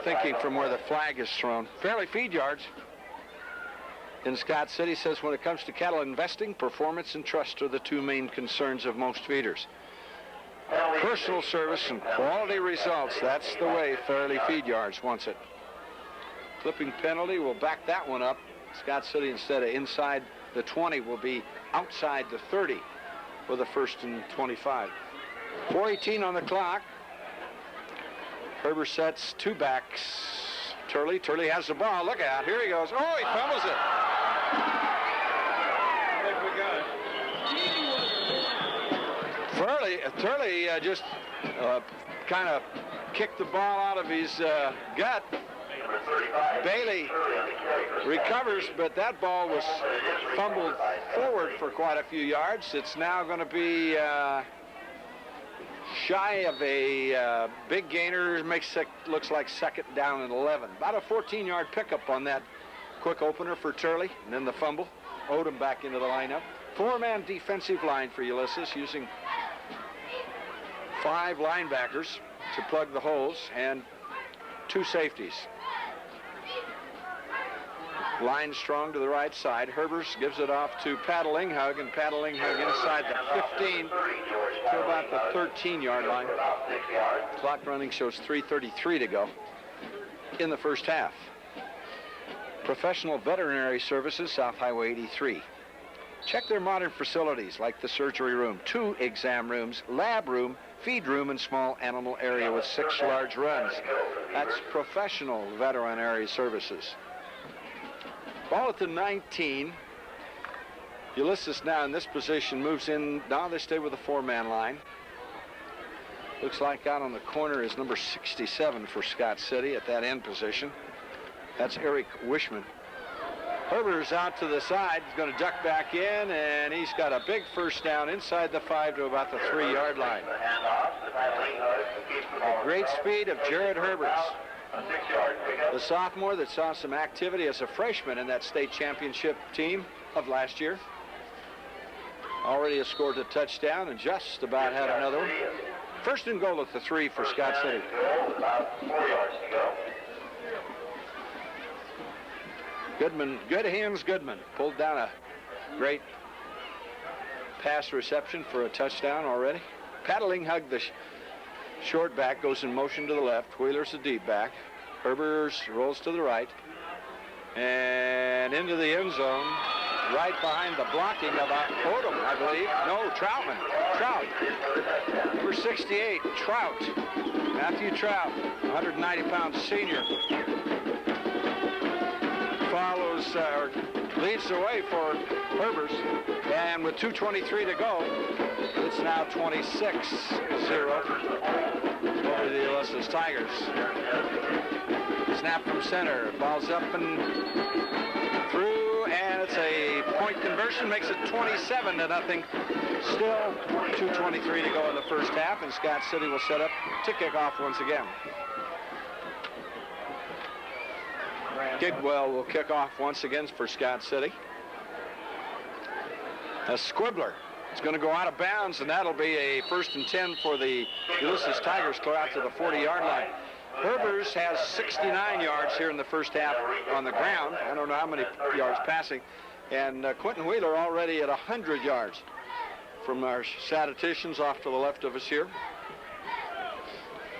thinking from where the flag is thrown. Fairly feed yards. In Scott City says when it comes to cattle investing, performance and trust are the two main concerns of most feeders. Personal service and quality results, that's the way Fairly Feed Yards wants it. Flipping penalty will back that one up. Scott City, instead of inside the 20, will be outside the 30 for the 1st and 25. 4:18 on the clock. Herbert sets two backs. Turley has the ball. Look out. Here he goes. Oh, he fumbles it. I think we got it. Turley just kind of kicked the ball out of his gut. Bailey recovers, but that ball was fumbled forward for quite a few yards. It's now going to be shy of a big gainer. Makes it looks like 2nd down and 11. About a 14-yard pickup on that quick opener for Turley, and then the fumble. Odom back into the lineup. 4-man defensive line for Ulysses, using 5 linebackers to plug the holes and 2 safeties. Line strong to the right side. Herbers gives it off to Paddlinghug, and Paddlinghug inside the 15 to about the 13-yard line. Clock running shows 3:33 to go in the first half. Professional Veterinary Services, South Highway 83. Check their modern facilities like the surgery room, 2 exam rooms, lab room, feed room, and small animal area with 6 large runs. That's Professional Veterinary Services. Ball at the 19. Ulysses now in this position moves in. Now they stay with a 4-man line. Looks like out on the corner is number 67 for Scott City at that end position. That's Eric Wishman. Herber's out to the side. He's going to duck back in, and he's got a big first down inside the 5 to about the 3-yard line. The great speed of Jared Herberts, the sophomore that saw some activity as a freshman in that state championship team of last year. Already has scored a touchdown and just about had another one. 1st and goal at the 3 for Scott City. Goodman, good hands Goodman. Pulled down a great pass reception for a touchdown already. Paddlinghug, the short back, goes in motion to the left. Wheeler's the deep back. Herbers rolls to the right. And into the end zone, right behind the blocking of Odom, I believe. No, Troutman. Trout. Number 68, Trout. Matthew Trout, 190-pound senior. Follows, leads the way for Herbers. And with 2:23 to go, it's now 26-0 over the Ulysses Tigers. Snap from center, ball's up and through, and it's a point conversion, makes it 27-0. Still 2:23 to go in the first half, and Scott City will set up to kick off once again. Kidwell will kick off once again for Scott City. A Squibbler. It's going to go out of bounds, and that'll be a 1st and 10 for the Ulysses Tigers, clear out to the 40-yard line. Herbers has 69 yards here in the first half on the ground. I don't know how many yards passing. And Quentin Wheeler already at 100 yards from our statisticians off to the left of us here.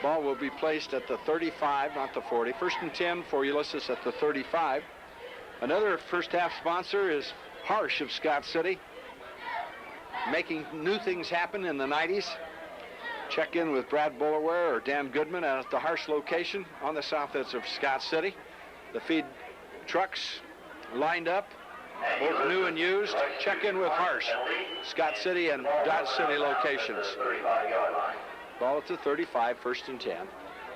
Ball will be placed at the 35, not the 40. 1st and 10 for Ulysses at the 35. Another first half sponsor is Harsh of Scott City, making new things happen in the 90s. Check in with Brad Bullerware or Dan Goodman at the Harsh location on the south edge of Scott City. The feed trucks lined up, both new and used. Check in with Harsh, Scott City and Dodge City locations. Ball at the 35, 1st and 10.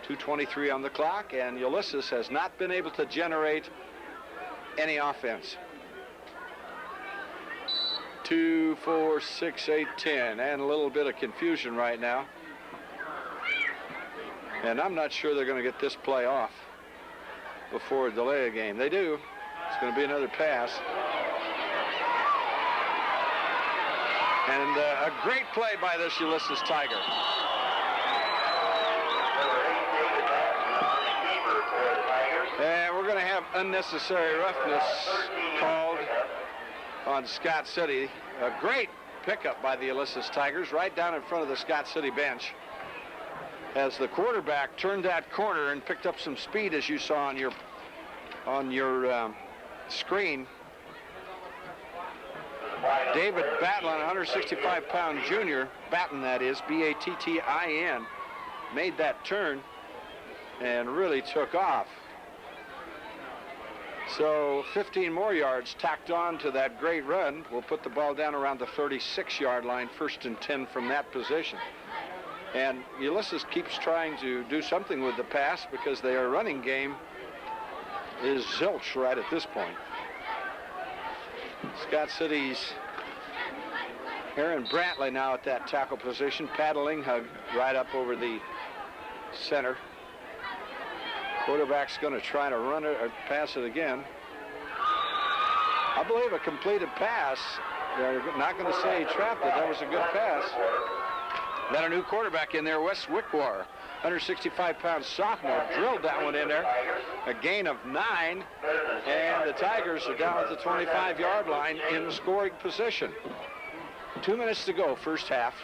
2:23 on the clock, and Ulysses has not been able to generate any offense. 2, 4, 6, 8, 10, and a little bit of confusion right now. And I'm not sure they're going to get this play off before a delay a game. They do. It's going to be another pass. And a great play by this Ulysses Tiger. And we're going to have unnecessary roughness called on Scott City. A great pickup by the Ulysses Tigers right down in front of the Scott City bench as the quarterback turned that corner and picked up some speed, as you saw on your screen. David Battlin, 165-pound junior, Batten that is, B-A-T-T-I-N, made that turn and really took off. So 15 more yards tacked on to that great run will put the ball down around the 36-yard line, 1st and 10 from that position. And Ulysses keeps trying to do something with the pass because their running game is zilch right at this point. Scott City's Aaron Brantley now at that tackle position, paddling hug right up over the center. Quarterback's going to try to run it or pass it again. I believe a completed pass. They're not going to say he trapped it. That was a good pass. Then a new quarterback in there, Wes Wickwar, 165-pound sophomore, drilled that one in there. A gain of 9, and the Tigers are down at the 25-yard line in scoring position. 2 minutes to go, first half.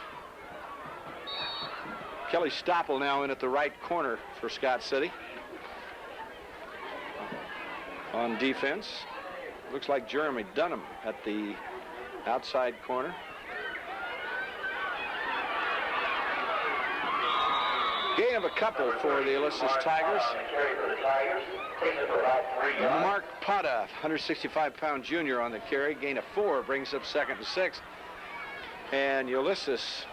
Kelly Stoppel now in at the right corner for Scott City. On defense, looks like Jeremy Dunham at the outside corner. Gain of a couple for the Ulysses Tigers. Mark Potta, 165-pound junior on the carry. Gain of 4 brings up 2nd and 6. And Ulysses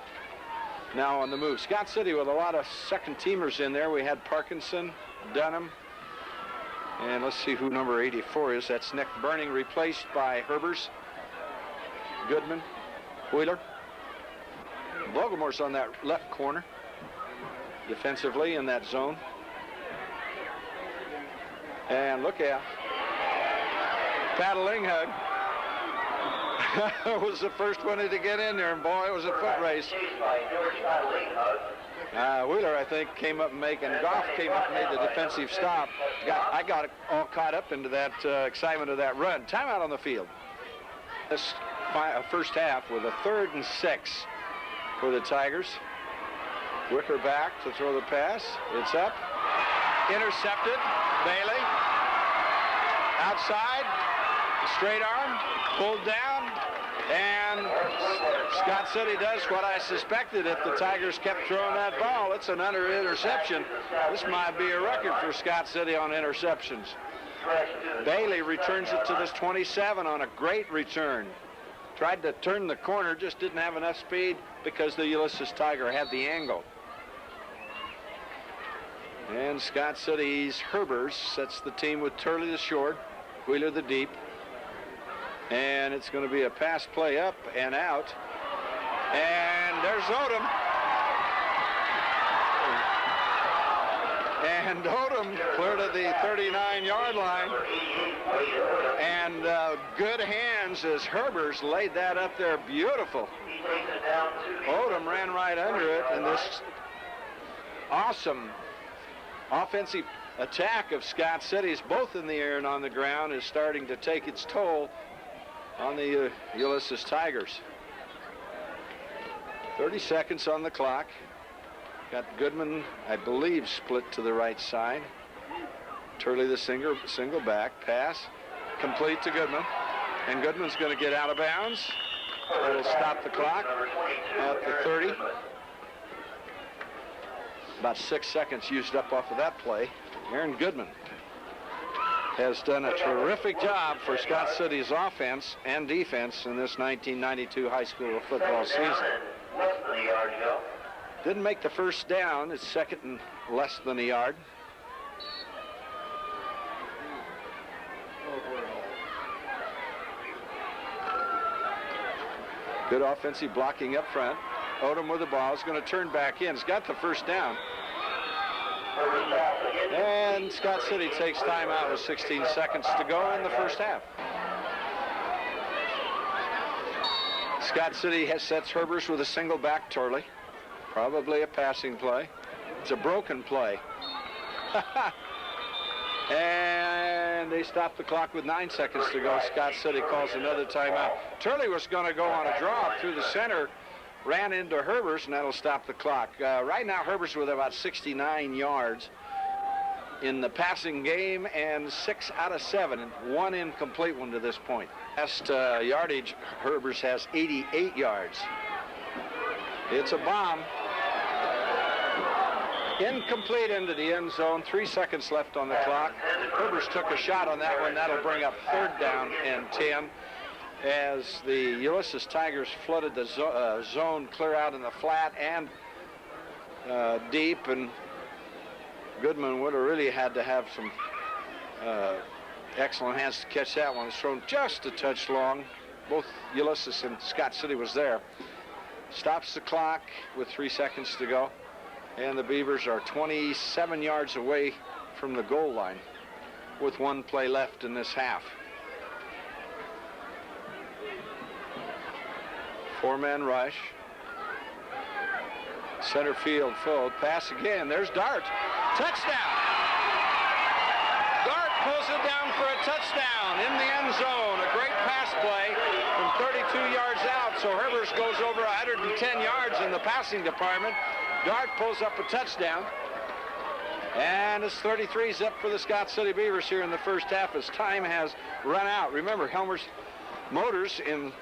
now on the move. Scott City with a lot of second-teamers in there. We had Parkinson, Dunham, and let's see who number 84 is. That's Nick Burning, replaced by Herbers, Goodman, Wheeler. Bogemore's on that left corner defensively in that zone. And look out. Paddling hug. Was the first one to get in there, and boy, it was a foot race. Wheeler, I think, came up and Goff came up and made the defensive stop. I got it all caught up into that excitement of that run. Timeout on the field. This first half with a 3rd and 6 for the Tigers. Wicker back to throw the pass. It's up. Intercepted. Bailey. Outside. Straight arm. Pulled down. And Scott City does what I suspected if the Tigers kept throwing that ball. It's an interception. This might be a record for Scott City on interceptions. Bailey returns it to this 27 on a great return. Tried to turn the corner, just didn't have enough speed because the Ulysses Tiger had the angle. And Scott City's Herbers sets the team with Turley the short, Wheeler the deep. And it's going to be a pass play up and out. And there's Odom. And Odom clear to the 39-yard line. And good hands as Herbers laid that up there. Beautiful. Odom ran right under it. And this awesome offensive attack of Scott City's, both in the air and on the ground, is starting to take its toll on the Ulysses Tigers. 30 seconds on the clock. Got Goodman, I believe, split to the right side. Turley the single back. Pass complete to Goodman. And Goodman's going to get out of bounds. That'll stop the clock at the 30. About 6 seconds used up off of that play. Aaron Goodman has done a terrific job for Scott City's offense and defense in this 1992 high school football season. Didn't make the first down. It's 2nd and less than a yard. Good offensive blocking up front. Odom with the ball is going to turn back in. He's got the first down. And Scott City takes time out with 16 seconds to go in the first half. Scott City sets Herbers with a single back Turley. Probably a passing play. It's a broken play. And they stop the clock with 9 seconds to go. Scott City calls another timeout. Turley was going to go on a draw through the center, ran into Herbers, and that'll stop the clock. Right now, Herbers with about 69 yards in the passing game, and 6 out of 7, one incomplete one to this point. Best yardage, Herbers has 88 yards. It's a bomb. Incomplete into the end zone. 3 seconds left on the clock. Herbers took a shot on that one. That'll bring up 3rd down and 10 as the Ulysses Tigers flooded the zone clear out in the flat and deep, and Goodman would have really had to have some excellent hands to catch that one. It's thrown just a touch long. Both Ulysses and Scott City was there. Stops the clock with 3 seconds to go. And the Beavers are 27 yards away from the goal line with 1 play left in this half. 4-man rush. Center field full. Pass again. There's Dart. Touchdown. Dart pulls it down for a touchdown in the end zone. A great pass play from 32 yards out. So Herbers goes over 110 yards in the passing department. Dart pulls up a touchdown, and it's 33-zip for the Scott City Beavers here in the first half as time has run out. Remember, Helmer's Motors in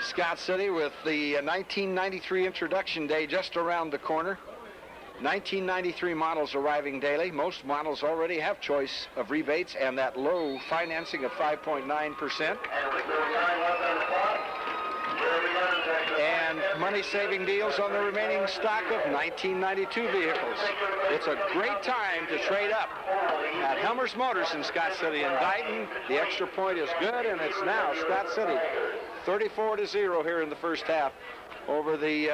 Scott City with the 1993 introduction day just around the corner. 1993 models arriving daily. Most models already have choice of rebates and that low financing of 5.9%. And money-saving deals on the remaining stock of 1992 vehicles. It's a great time to trade up at Helmer's Motors in Scott City and Dighton. The extra point is good, and it's now Scott City 34-0 here in the first half over the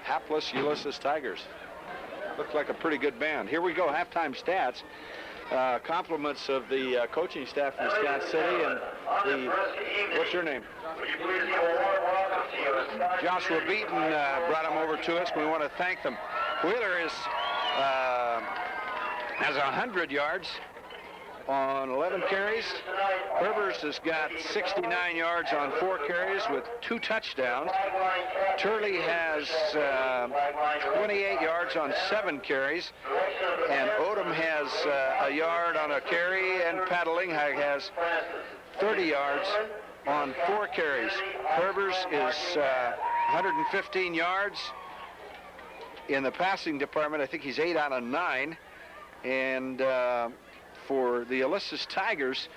hapless Ulysses Tigers. Looked like a pretty good band. Here we go, halftime stats. Compliments of the coaching staff from Scott City and the, what's your name? Joshua Beaton brought them over to us. We want to thank them. Wheeler has 100 yards on 11 carries. Herbers has got 69 yards on 4 carries with 2 touchdowns. Turley has 28 yards on 7 carries. And Odom has a yard on a carry, and Pat Linghag has 30 yards on 4 carries. Herbers is 115 yards. In the passing department, I think he's 8 out of 9. And for the Ulysses Tigers,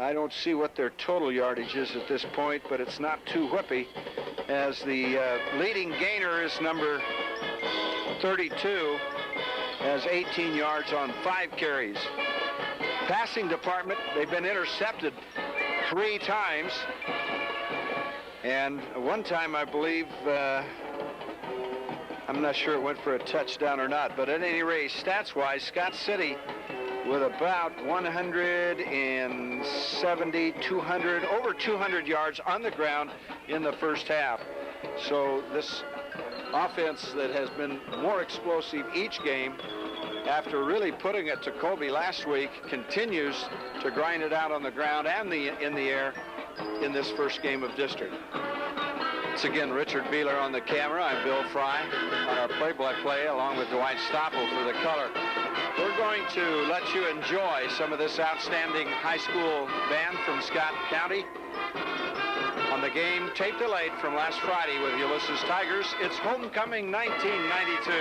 I don't see what their total yardage is at this point, but it's not too whippy, as the leading gainer is number 32, has 18 yards on 5 carries. Passing department, they've been intercepted 3 times, and one time I believe, I'm not sure it went for a touchdown or not, but at any rate, stats-wise, Scott City with about 170, 200, over 200 yards on the ground in the first half. So this offense that has been more explosive each game, after really putting it to Colby last week, continues to grind it out on the ground and in the air in this first game of district. It's again Richard Beeler on the camera. I'm Bill Fry on our play-by-play along with Dwight Stoppel for the color. We're going to let you enjoy some of this outstanding high school band from Scott County on the game tape delayed from last Friday with Ulysses Tigers. It's Homecoming 1992.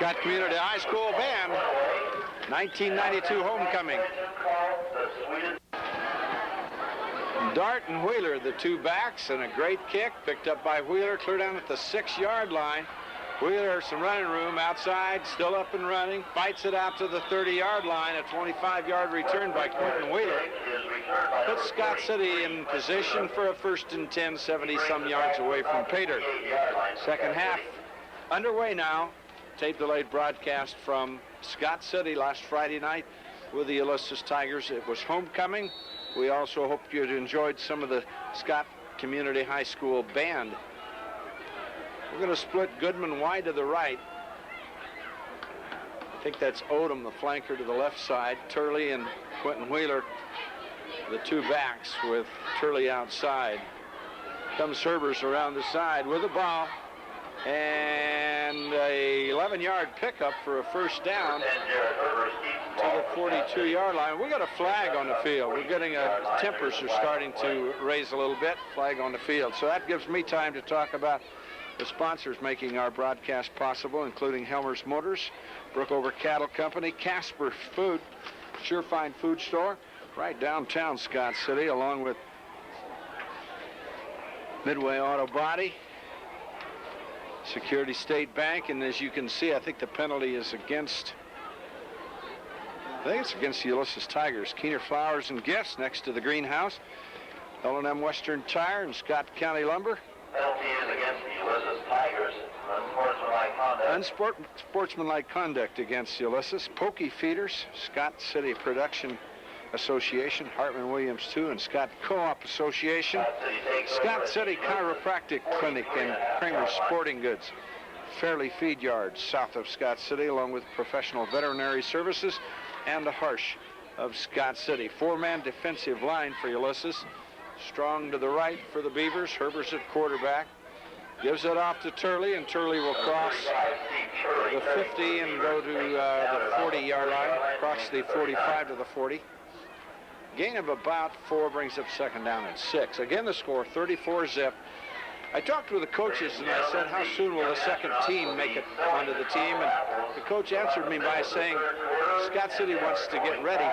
Scott Community High School Band, 1992 homecoming. Dart and Wheeler, the two backs, and a great kick picked up by Wheeler, clear down at the 6-yard line. Wheeler, some running room outside, still up and running, fights it out to the 30-yard line. A 25-yard return by Quentin Wheeler puts Scott City in position for a 1st and 10, 70-some yards away from Pater. Second half underway now. Tape delayed broadcast from Scott City last Friday night with the Ulysses Tigers. It was homecoming. We also hope you'd enjoyed some of the Scott Community High School band. We're going to split Goodman wide to the right. I think that's Odom, the flanker, to the left side. Turley and Quentin Wheeler, the two backs, with Turley outside. Comes Herbers around the side with the ball. And a 11-yard pickup for a 1st down to the 42-yard line. We got a flag on the field. We're getting tempers are starting to raise a little bit. Flag on the field. So that gives me time to talk about the sponsors making our broadcast possible, including Helmer's Motors, Brookover Cattle Company, Casper Food, Surefine Food Store, right downtown Scott City, along with Midway Auto Body, Security State Bank, and as you can see, I think the penalty is against, the Ulysses Tigers. Keener Flowers and Gifts next to the greenhouse. L&M Western Tire and Scott County Lumber. Penalty is against the Ulysses Tigers. Unsportsmanlike conduct. Unsportsmanlike conduct against Ulysses. Pokey Feeders, Scott City Production Association, Hartman Williams II, and Scott Co-op Association, Scott City Chiropractic Clinic, and Kramer Sporting Goods. Fairleigh Feed Yards south of Scott City, along with Professional Veterinary Services and the Harsh of Scott City. 4-man defensive line for Ulysses. Strong to the right for the Beavers. Herbers at quarterback. Gives it off to Turley, and Turley will cross the 50 and go to the 40-yard line. Cross the 45 to the 40. Gain of about 4 brings up 2nd down and 6. Again, the score 34-zip. I talked with the coaches and I said, how soon will the second team make it onto the team? And the coach answered me by saying, Scott City wants to get ready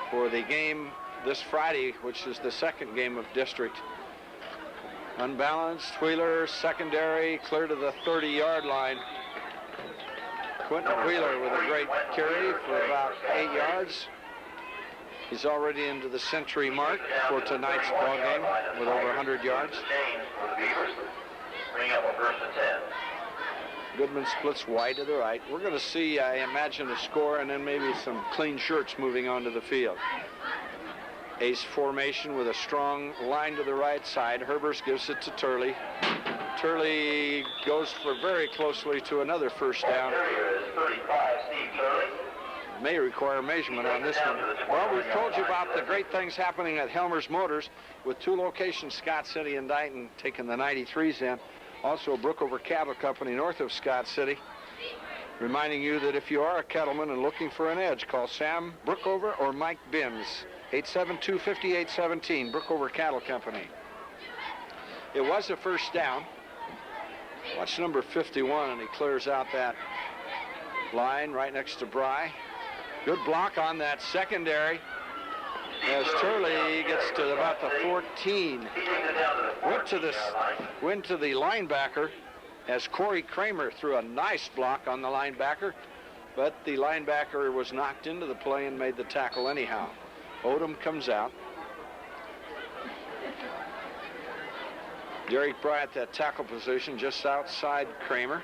for the game this Friday, which is the second game of district. Unbalanced, Wheeler, secondary, clear to the 30-yard line. Quentin Wheeler with a great carry for about 8 yards. He's already into the century mark for tonight's ball game with over 100 yards. Bring up a 1st and 10. Goodman splits wide to the right. We're going to see, I imagine, a score and then maybe some clean shirts moving onto the field. Ace formation with a strong line to the right side. Herbers gives it to Turley. Turley goes for very closely to another 1st down. May require measurement on this one. Well, we've told you about the great things happening at Helmer's Motors with 2 locations, Scott City and Dighton, taking the 93s in. Also, Brookover Cattle Company north of Scott City. Reminding you that if you are a cattleman and looking for an edge, call Sam Brookover or Mike Binns. 872-5817, Brookover Cattle Company. It was a 1st down. Watch number 51, and he clears out that line right next to Bry. Good block on that secondary as Turley gets to about the 14. Went to the linebacker as Corey Kramer threw a nice block on the linebacker, but the linebacker was knocked into the play and made the tackle anyhow. Odom comes out. Derek Bry at that tackle position just outside Kramer.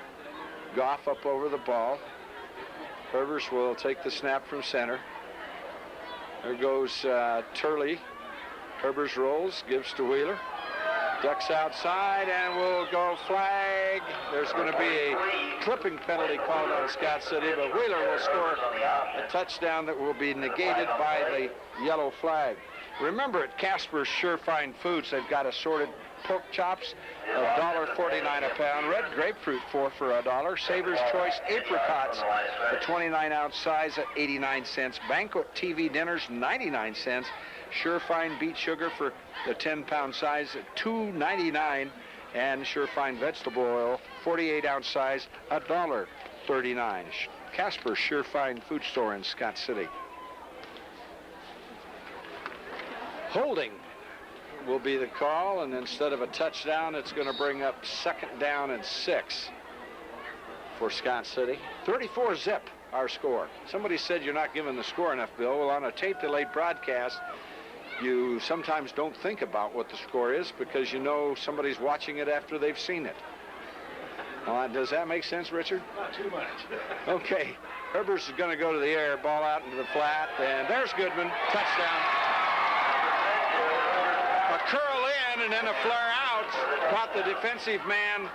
Goff up over the ball. Herbers will take the snap from center. There goes Turley. Herbers rolls, gives to Wheeler. Ducks outside and will go flag. There's going to be a clipping penalty called on Scott City, but Wheeler will score a touchdown that will be negated by the yellow flag. Remember, at Casper's Surefine Foods, they've got assorted pork chops of $1.49 a pound, red grapefruit for $1, Saber's Choice apricots, the 29-ounce size at 89 cents, Banquet TV dinners 99 cents, Surefine beet sugar for the 10-pound size at $2.99, And Surefine vegetable oil, 48-ounce size, $1.39. Casper Surefine Food Store in Scott City. Holding will be the call, and instead of a touchdown, it's going to bring up 2nd down and 6 for Scott City. 34-zip, our score. Somebody said you're not giving the score enough, Bill. Well, on a tape-delayed broadcast, you sometimes don't think about what the score is because you know somebody's watching it after they've seen it. Does that make sense, Richard? Not too much. Okay. Herbers is going to go to the air, ball out into the flat, and there's Goodman. Touchdown. A curl in and then a flare out. Caught the defensive man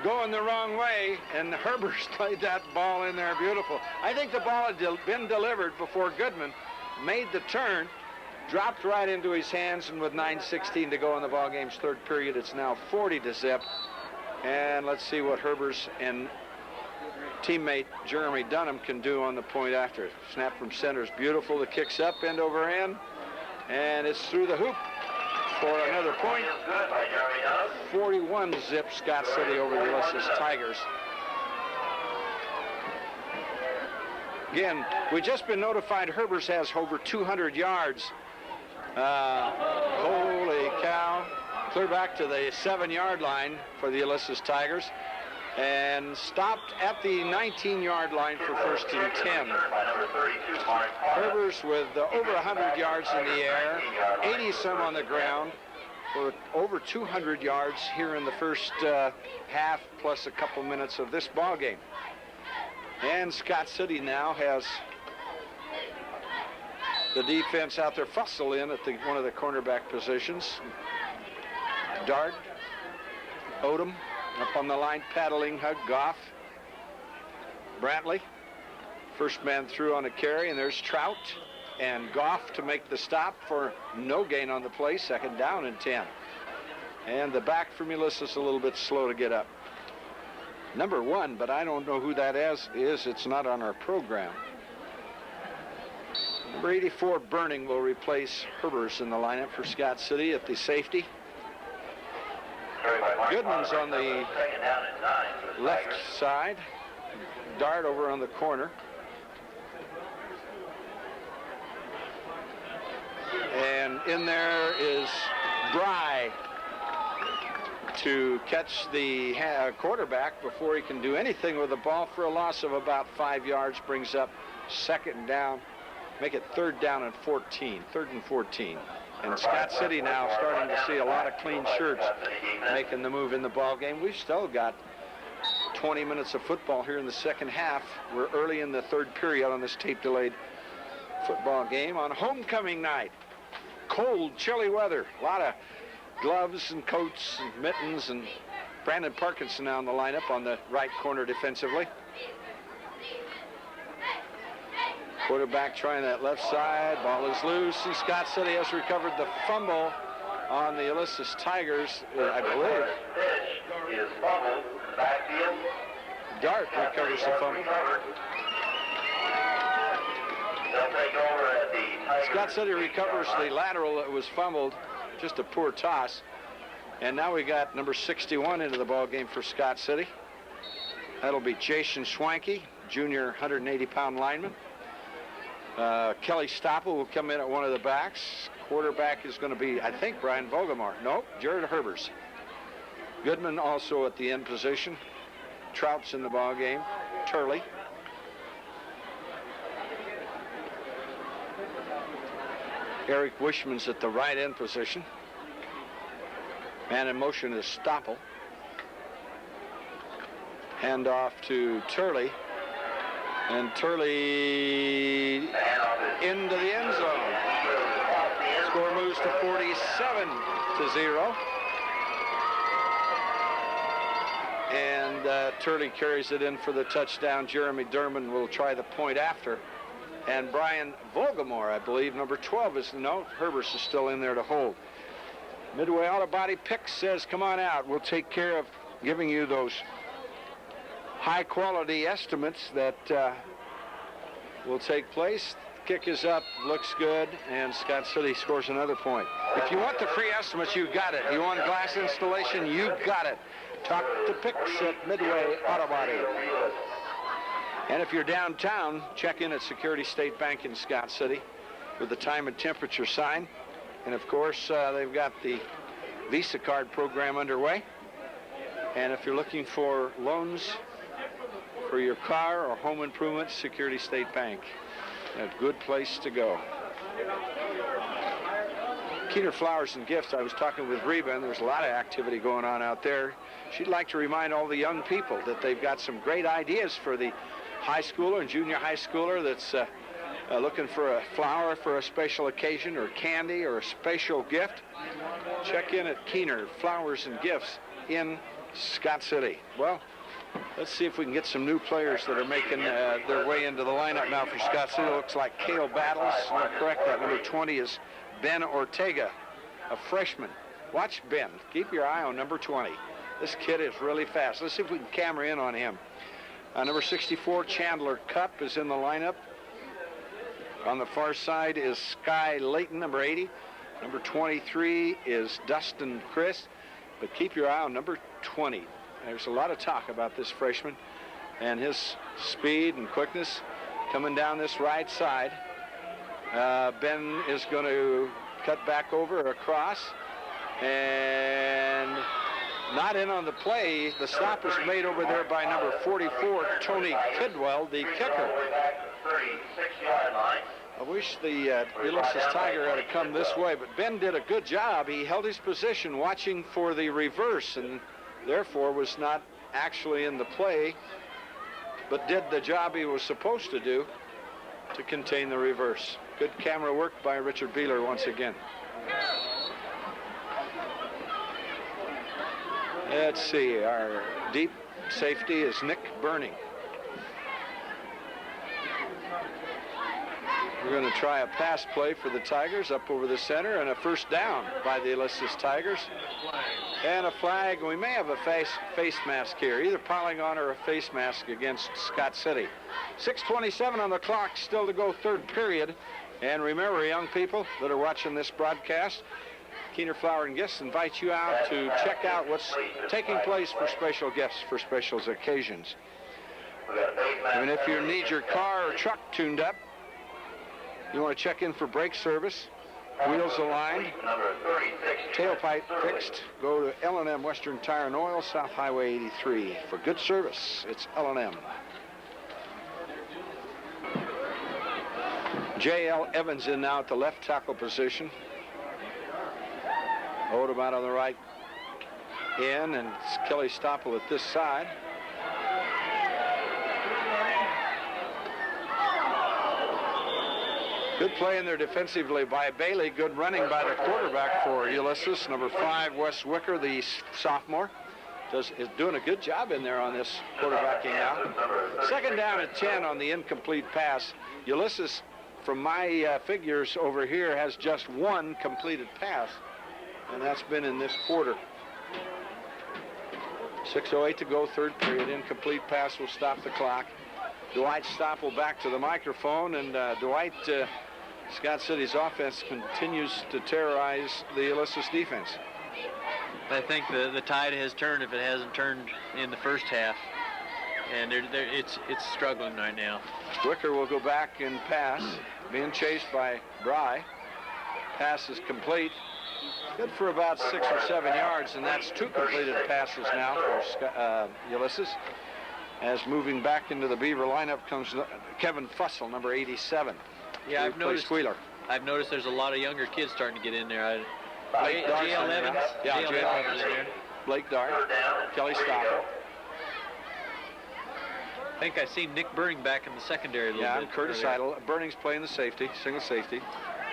going the wrong way, and Herbers played that ball in there beautiful. I think the ball had been delivered before Goodman made the turn, dropped right into his hands, and with 9:16 to go in the ball game's 3rd period, it's now 40-zip. And let's see what Herbers and teammate Jeremy Dunham can do on the point after. Snap from center is beautiful. The kick's up, end over end, and it's through the hoop for another point. 41-zip Scott City over the Ulysses Tigers. Again, we've just been notified Herbers has over 200 yards. Holy cow. Clear back to the 7-yard line for the Ulysses Tigers and stopped at the 19-yard line for 1st and 10. Herbers with over 100 yards in the air, 80-some on the ground for over 200 yards here in the first half plus a couple minutes of this ball game. And Scott City now has the defense out there. Fussell in at one of the cornerback positions. Dart, Odom up on the line, paddling hug, Goff, Brantley, first man through on a carry, and there's Trout and Goff to make the stop for no gain on the play, 2nd down and 10. And the back from Ulysses a little bit slow to get up. Number 1, but I don't know who that is. It's not on our program. Number 84, Burning, will replace Herbers in the lineup for Scott City at the safety. Goodman's on the left side. Dart over on the corner. And in there is Bry to catch the quarterback before he can do anything with the ball for a loss of about 5 yards. Brings up 2nd down. Make it 3rd down and 14. 3rd and 14. And Scott City now starting to see a lot of clean shirts making the move in the ball game. We've still got 20 minutes of football here in the 2nd half. We're early in the 3rd period on this tape-delayed football game on homecoming night. Cold, chilly weather. A lot of gloves and coats and mittens, and Brandon Parkinson now in the lineup on the right corner defensively. Quarterback trying that left side. Ball is loose, and Scott City has recovered the fumble on the Ulysses Tigers, I believe. Is fumbled, backfield. Dart recovers the fumble. They'll take over at the Tigers. Scott City recovers the lateral that was fumbled. Just a poor toss. And now we got number 61 into the ball game for Scott City. That'll be Jason Schwanke, junior 180-pound lineman. Kelly Stoppel will come in at one of the backs. Quarterback is going to be, I think, Brian Vogelmar. Nope, Jared Herbers. Goodman also at the end position. Trout's in the ball game. Turley. Eric Wishman's at the right end position. Man in motion is Stoppel. Hand off to Turley. And Turley into the end zone. Score moves to 47-0. And Turley carries it in for the touchdown. Jeremy Durman will try the point after. And Brian Vogelmar, I believe, number 12 is, no, Herbers is still in there to hold. Midway Auto Body Picks says, come on out. We'll take care of giving you those high-quality estimates that will take place. Kick is up, looks good, and Scott City scores another point. If you want the free estimates, you got it. You want glass installation, you got it. Talk to Picks at Midway Auto Body. And if you're downtown, check in at Security State Bank in Scott City with the time and temperature sign. And of course, they've got the Visa card program underway. And if you're looking for loans for your car or home improvements, Security State Bank, a good place to go. Keener Flowers and Gifts, I was talking with Reba, and there's a lot of activity going on out there. She'd like to remind all the young people that they've got some great ideas for the high schooler and junior high schooler that's looking for a flower for a special occasion or candy or a special gift. Check in at Keener Flowers and Gifts in Scott City. Well, let's see if we can get some new players that are making their way into the lineup now for Scott City. Looks like Cale Battles. Not correct. That number 20 is Ben Ortega, a freshman. Watch Ben. Keep your eye on number 20. This kid is really fast. Let's see if we can camera in on him. Number 64, Chandler Cup, is in the lineup. On the far side is Sky Layton, number 80. Number 23 is Dustin Chris. But keep your eye on number 20. There's a lot of talk about this freshman and his speed and quickness coming down this right side. Ben is going to cut back over across and not in on the play. The stop is made over there by number 44, Tony Kidwell, the kicker. I wish the Ulysses Tiger had come this way, but Ben did a good job. He held his position watching for the reverse and therefore was not actually in the play, but did the job he was supposed to do to contain the reverse. Good camera work by Richard Beeler once again. Let's see, our deep safety is Nick Burning. We're going to try a pass play for the Tigers up over the center, and a first down by the Ulysses Tigers. And a flag. We may have a face mask here, either piling on or a face mask against Scott City. 6:27 on the clock, still to go, third period. And remember, young people that are watching this broadcast, Keener Flower and Gifts invites you out to check out what's taking place for special gifts for special occasions. And if you need your car or truck tuned up, you want to check in for brake service, wheels aligned, tailpipe fixed, go to L&M Western Tire and Oil, South Highway 83. For good service, it's L&M. J.L. Evans in now at the left tackle position. Odeman on the right end, and it's Kelly Stoppel at this side. Good play in there defensively by Bailey. Good running by the quarterback for Ulysses. Number 5, Wes Wicker, the sophomore, is doing a good job in there on this quarterbacking now. Second down and 10 on the incomplete pass. Ulysses, from my figures over here, has just one completed pass, and that's been in this quarter. 6:08 to go, third period. Incomplete pass will stop the clock. Dwight Stoppel back to the microphone, and Dwight, Scott City's offense continues to terrorize the Ulysses defense. I think the tide has turned if it hasn't turned in the first half, and it's struggling right now. Wicker will go back and pass, being chased by Bry. Pass is complete. Good for about 6 or 7 yards, and that's 2 completed passes now for Ulysses. As moving back into the Beaver lineup comes Kevin Fussell, number 87. Yeah, I've noticed Wheeler. I've noticed there's a lot of younger kids starting to get in there. J.L. Evans. Yeah, J.L. Evans in there. Blake Dart, Kelly Stoppel. I think I see Nick Burning back in the secondary a little bit. Yeah, Curtis Idle. Burning's playing the safety, single safety.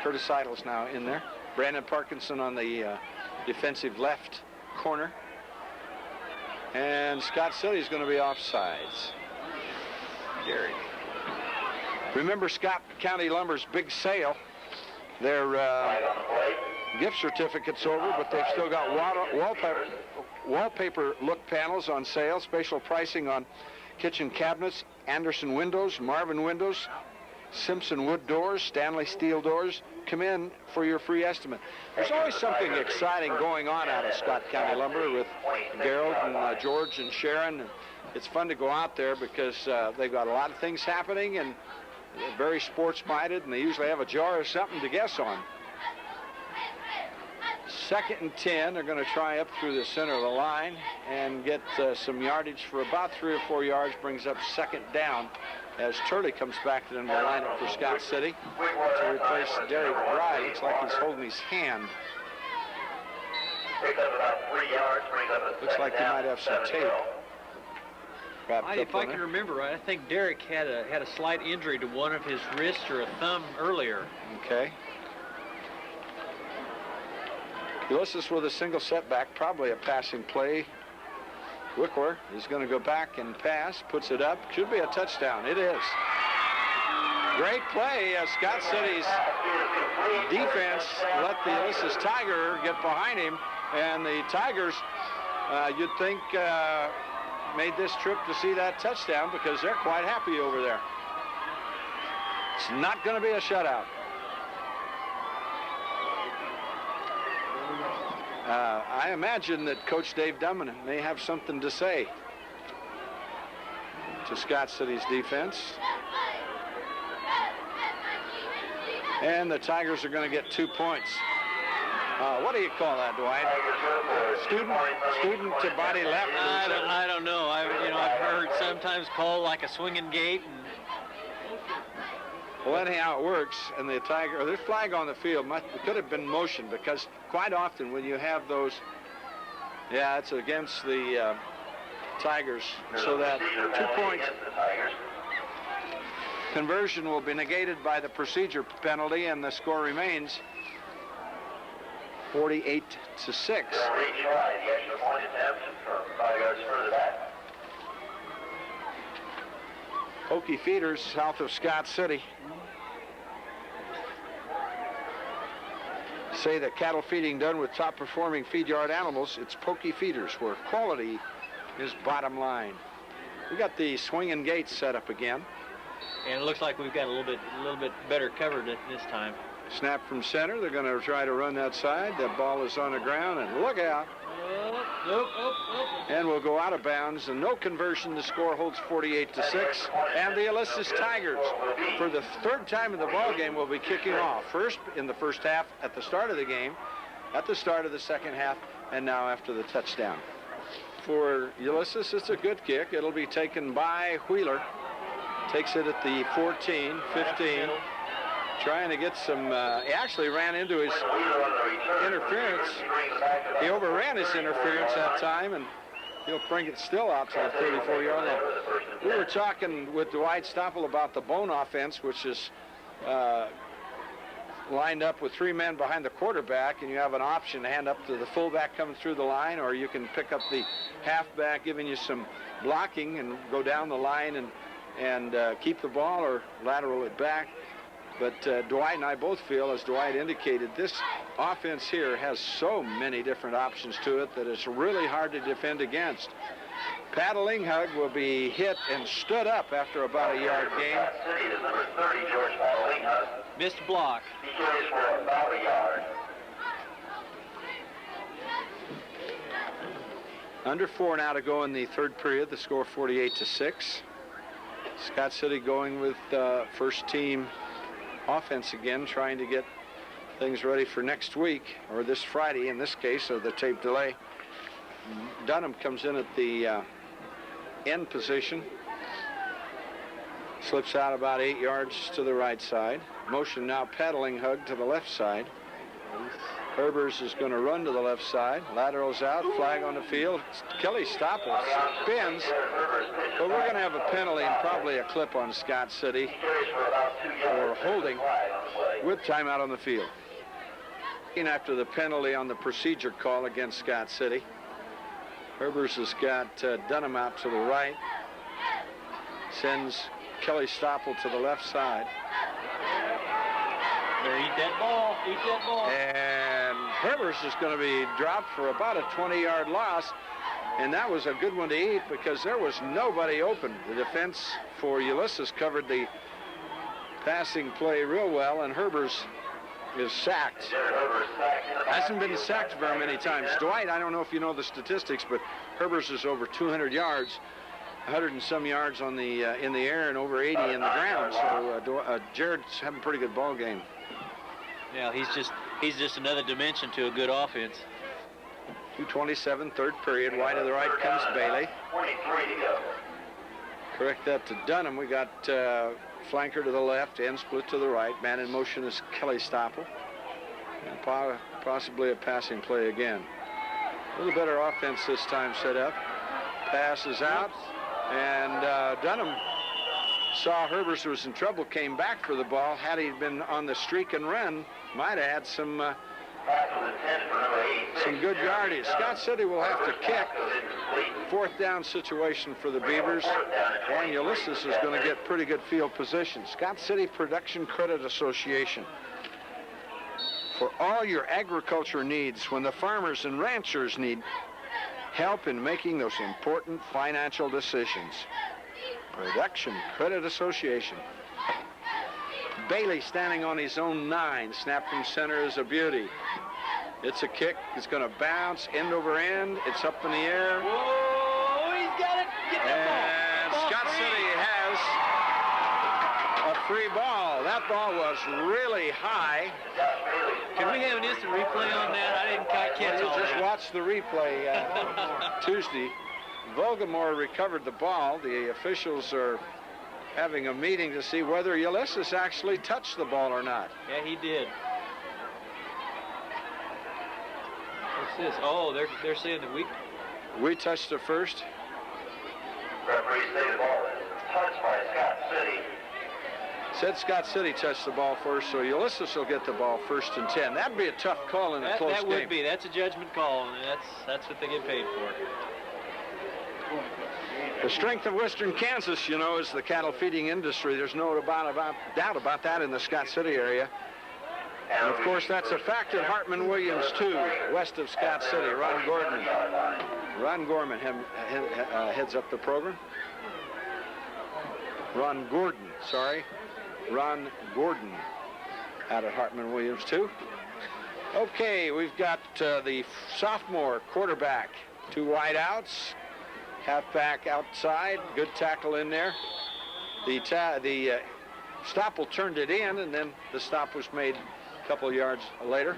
Curtis Idle's now in there. Brandon Parkinson on the defensive left corner. And Scott City's going to be offsides. Gary. Remember Scott County Lumber's big sale. Their gift certificate's over, but they've still got wallpaper look panels on sale. Special pricing on kitchen cabinets, Anderson windows, Marvin windows, Simpson wood doors, Stanley steel doors. Come in for your free estimate. There's always something exciting going on out of Scott County Lumber with Gerald and George and Sharon. It's fun to go out there because they've got a lot of things happening, and they're very sports-minded, and they usually have a jar of something to guess on. 2nd and 10. They're going to try up through the center of the line and get some yardage for about 3 or 4 yards, brings up 2nd down as Turley comes back to the lineup for Scott City to replace Derek Bry. Looks like he's holding his hand. Looks like he might have some tape. If I can remember right, I think Derek had a slight injury to one of his wrists or a thumb earlier. Okay. Ulysses with a single setback, probably a passing play. Wickler is going to go back and pass, puts it up. Should be a touchdown. It is. Great play. Scott City's defense let the Ulysses Tiger get behind him, and the Tigers, you'd think, made this trip to see that touchdown because they're quite happy over there. It's not going to be a shutout. I imagine that Coach Dave Dunman may have something to say to Scott City's defense. And the Tigers are going to get 2 points. What do you call that, Dwight? Student to body left? I don't know. I've heard sometimes called like a swinging gate. Well, anyhow, it works, and the Tiger, their flag on the field could have been motion, because quite often when you have those, it's against the Tigers, so that 2 points conversion will be negated by the procedure penalty, and the score remains 48-6. Pokey Feeders, south of Scott City, say that cattle feeding done with top performing feed yard animals, it's Pokey Feeders, where quality is bottom line. We got the swinging gates set up again. And it looks like we've got a little bit better covered this time. Snap from center. They're going to try to run that side. That ball is on the ground, and look out. And we'll go out of bounds, and no conversion. The score holds 48-6. And the Ulysses Tigers, for the 3rd time in the ball game, will be kicking off. First in the first half at the start of the game, at the start of the second half, and now after the touchdown. For Ulysses, it's a good kick. It'll be taken by Wheeler. Takes it at the 14, 15. Trying to get some, he actually ran into his interference. He overran his interference that time, and he'll bring it still out to the 34-yard line. We were talking with Dwight Stoppel about the Bone offense, which is lined up with 3 men behind the quarterback, and you have an option to hand up to the fullback coming through the line, or you can pick up the halfback giving you some blocking and go down the line and keep the ball or lateral it back. But Dwight and I both feel, as Dwight indicated, this offense here has so many different options to it that it's really hard to defend against. Pat Linghug will be hit and stood up after about a yard gain. Missed block. Under 4 now to go in the 3rd period. The score 48-6. Scott City going with first team offense again, trying to get things ready for next week, or this Friday in this case, of the tape delay. Dunham comes in at the end position, slips out about 8 yards to the right side. Motion now pedaling Hug to the left side. Herbers is going to run to the left side. Laterals out, flag on the field. Kelly Stoppel spins, but we're going to have a penalty and probably a clip on Scott City for holding with timeout on the field. After the penalty on the procedure call against Scott City, Herbers has got Dunham out to the right, sends Kelly Stoppel to the left side. There, eat that ball, eat that ball. And Herbers is going to be dropped for about a 20-yard loss, and that was a good one to eat because there was nobody open. The defense for Ulysses covered the passing play real well, and Herbers is sacked. Hasn't been sacked very many times. Dwight, I don't know if you know the statistics, but Herbers is over 200 yards, 100 and some yards on the in the air and over 80 in the ground. So Jared's having a pretty good ball game. Yeah, he's just another dimension to a good offense. 2:27, third period. Wide to the right comes Bailey. 23 to go. Correct that to Dunham. We got flanker to the left, end split to the right. Man in motion is Kelly Stoppel. And possibly a passing play again. A little better offense this time set up. Pass is out. And Dunham saw Herbers was in trouble, came back for the ball. Had he been on the streak and run, might have had some good yardage. Scott City will have to kick. Fourth down situation for the Beavers. And Ulysses is going to get pretty good field position. Scott City Production Credit Association. For all your agriculture needs, when the farmers and ranchers need help in making those important financial decisions. Production Credit Association. Bailey standing on his own 9. Snap from center is a beauty. It's a kick. It's going to bounce end over end. It's up in the air. Whoa, he's got it. Get that And ball. Scott City has a free ball. That ball was really high. Can we have an instant replay on that? I didn't quite catch all Just that. watch the replay Tuesday. Vogelmore recovered the ball. The officials are having a meeting to see whether Ulysses actually touched the ball or not. Yeah, he did. What's this? Oh, they're saying that We touched it first. Referee say the ball is touched by Scott City. Said Scott City touched the ball first, so Ulysses will get the ball 1st and 10. That'd be a tough call in a close that game. would be. That's a judgment call, and that's what they get paid for. The strength of western Kansas, you know, is the cattle feeding industry. There's no doubt about that in the Scott City area. And of course, that's a fact at Hartman Williams, too, west of Scott City. Ron Gorman heads up the program. Ron Gordon out at Hartman Williams, too. Okay, we've got the sophomore quarterback. 2 wide outs. Halfback outside, good tackle in there. The Stoppel turned it in, and then the stop was made a couple yards later.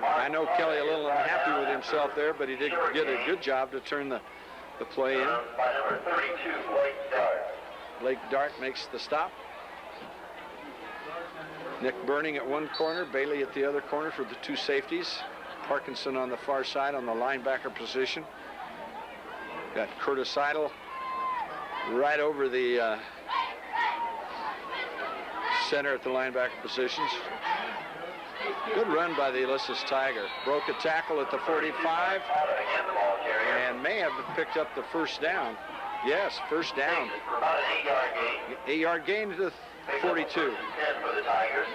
I know Kelly a little unhappy with himself there, but he did get a good job to turn the play in. By number 32, Blake Dart. Blake Dart makes the stop. Nick Burning at one corner, Bailey at the other corner for the 2 safeties. Parkinson on the far side on the linebacker position. Got Curtis Idle right over the center at the linebacker positions. Good run by the Ulysses Tiger. Broke a tackle at the 45 and may have picked up the first down. Yes, first down. For about an 8-yard gain. 8-yard gain to the 42. 10 for the Tigers.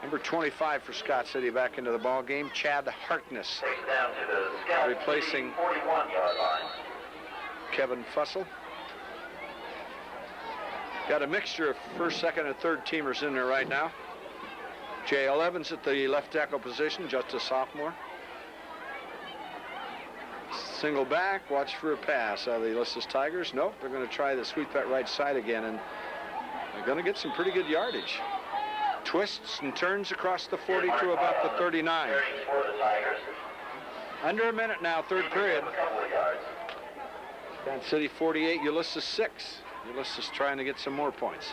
Number 25 for Scott City back into the ball game. Chad Harkness Takes down to the Scout replacing 41-yard line. Kevin Fussell. Got a mixture of first, second, and third teamers in there right now. J.L. Evans at the left tackle position, just a sophomore. Single back, watch for a pass out of the Ulysses Tigers. Nope, they're going to try the sweep that right side again, and they're going to get some pretty good yardage. Twists and turns across the 40 to about the 39. For the Tigers. Under a minute now, third period. A couple of yards. Scott City 48, Ulysses 6. Ulysses trying to get some more points.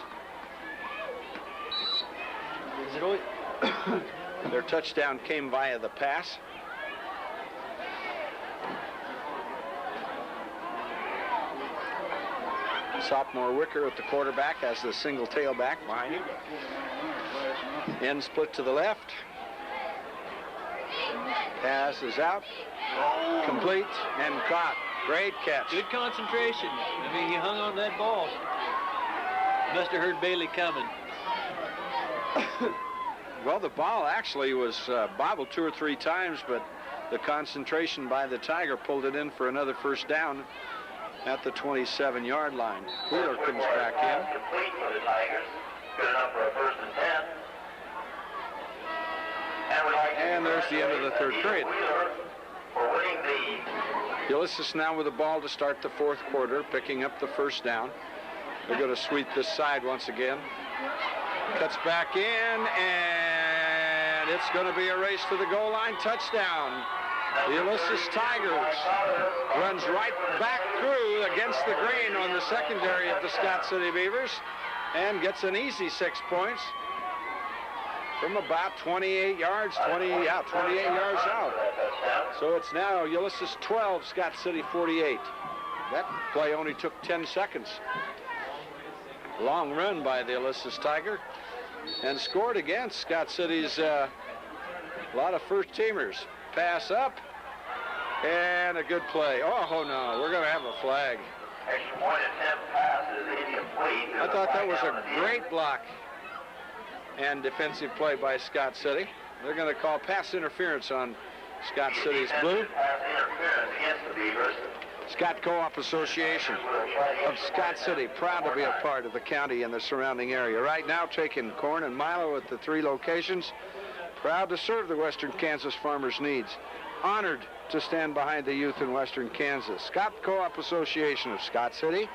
Is it always... Their touchdown came via the pass. Sophomore Wicker at the quarterback has the single tailback behind him. End split to the left. Pass is out. Complete and caught. Great catch. Good concentration. I mean, he hung on that ball. Must have heard Bailey coming. Well, the ball actually was bobbled 2 or 3 times, but the concentration by the Tiger pulled it in for another first down. at the 27-yard line. Wheeler comes back in. Complete for the Tigers. Good enough for a 1st and 10. And there's the end of the third period. For winning the Ulysses now with the ball to start the 4th quarter, picking up the 1st down. They're going to sweep this side once again. Cuts back in, and it's going to be a race to the goal line. Touchdown. The Ulysses Tigers runs right back through against the grain on the secondary of the Scott City Beavers and gets an easy 6 points from about 28 yards, 28 yards out. So it's now Ulysses 12, Scott City 48. That play only took 10 seconds. Long run by the Ulysses Tiger, and scored against Scott City's a lot of first-teamers. Pass up, and a good play. Oh, no, we're going to have a flag. extra point attempt pass is incomplete. I thought that was a great block and defensive play by Scott City. They're going to call pass interference on Scott City's blue. Pass interference against the Beavers. Scott Co-op Association of Scott City, proud to be a part of the county and the surrounding area. Right now taking corn and milo at the 3 locations. Proud to serve the Western Kansas farmers' needs. Honored to stand behind the youth in Western Kansas. Scott Co-op Association of Scott City,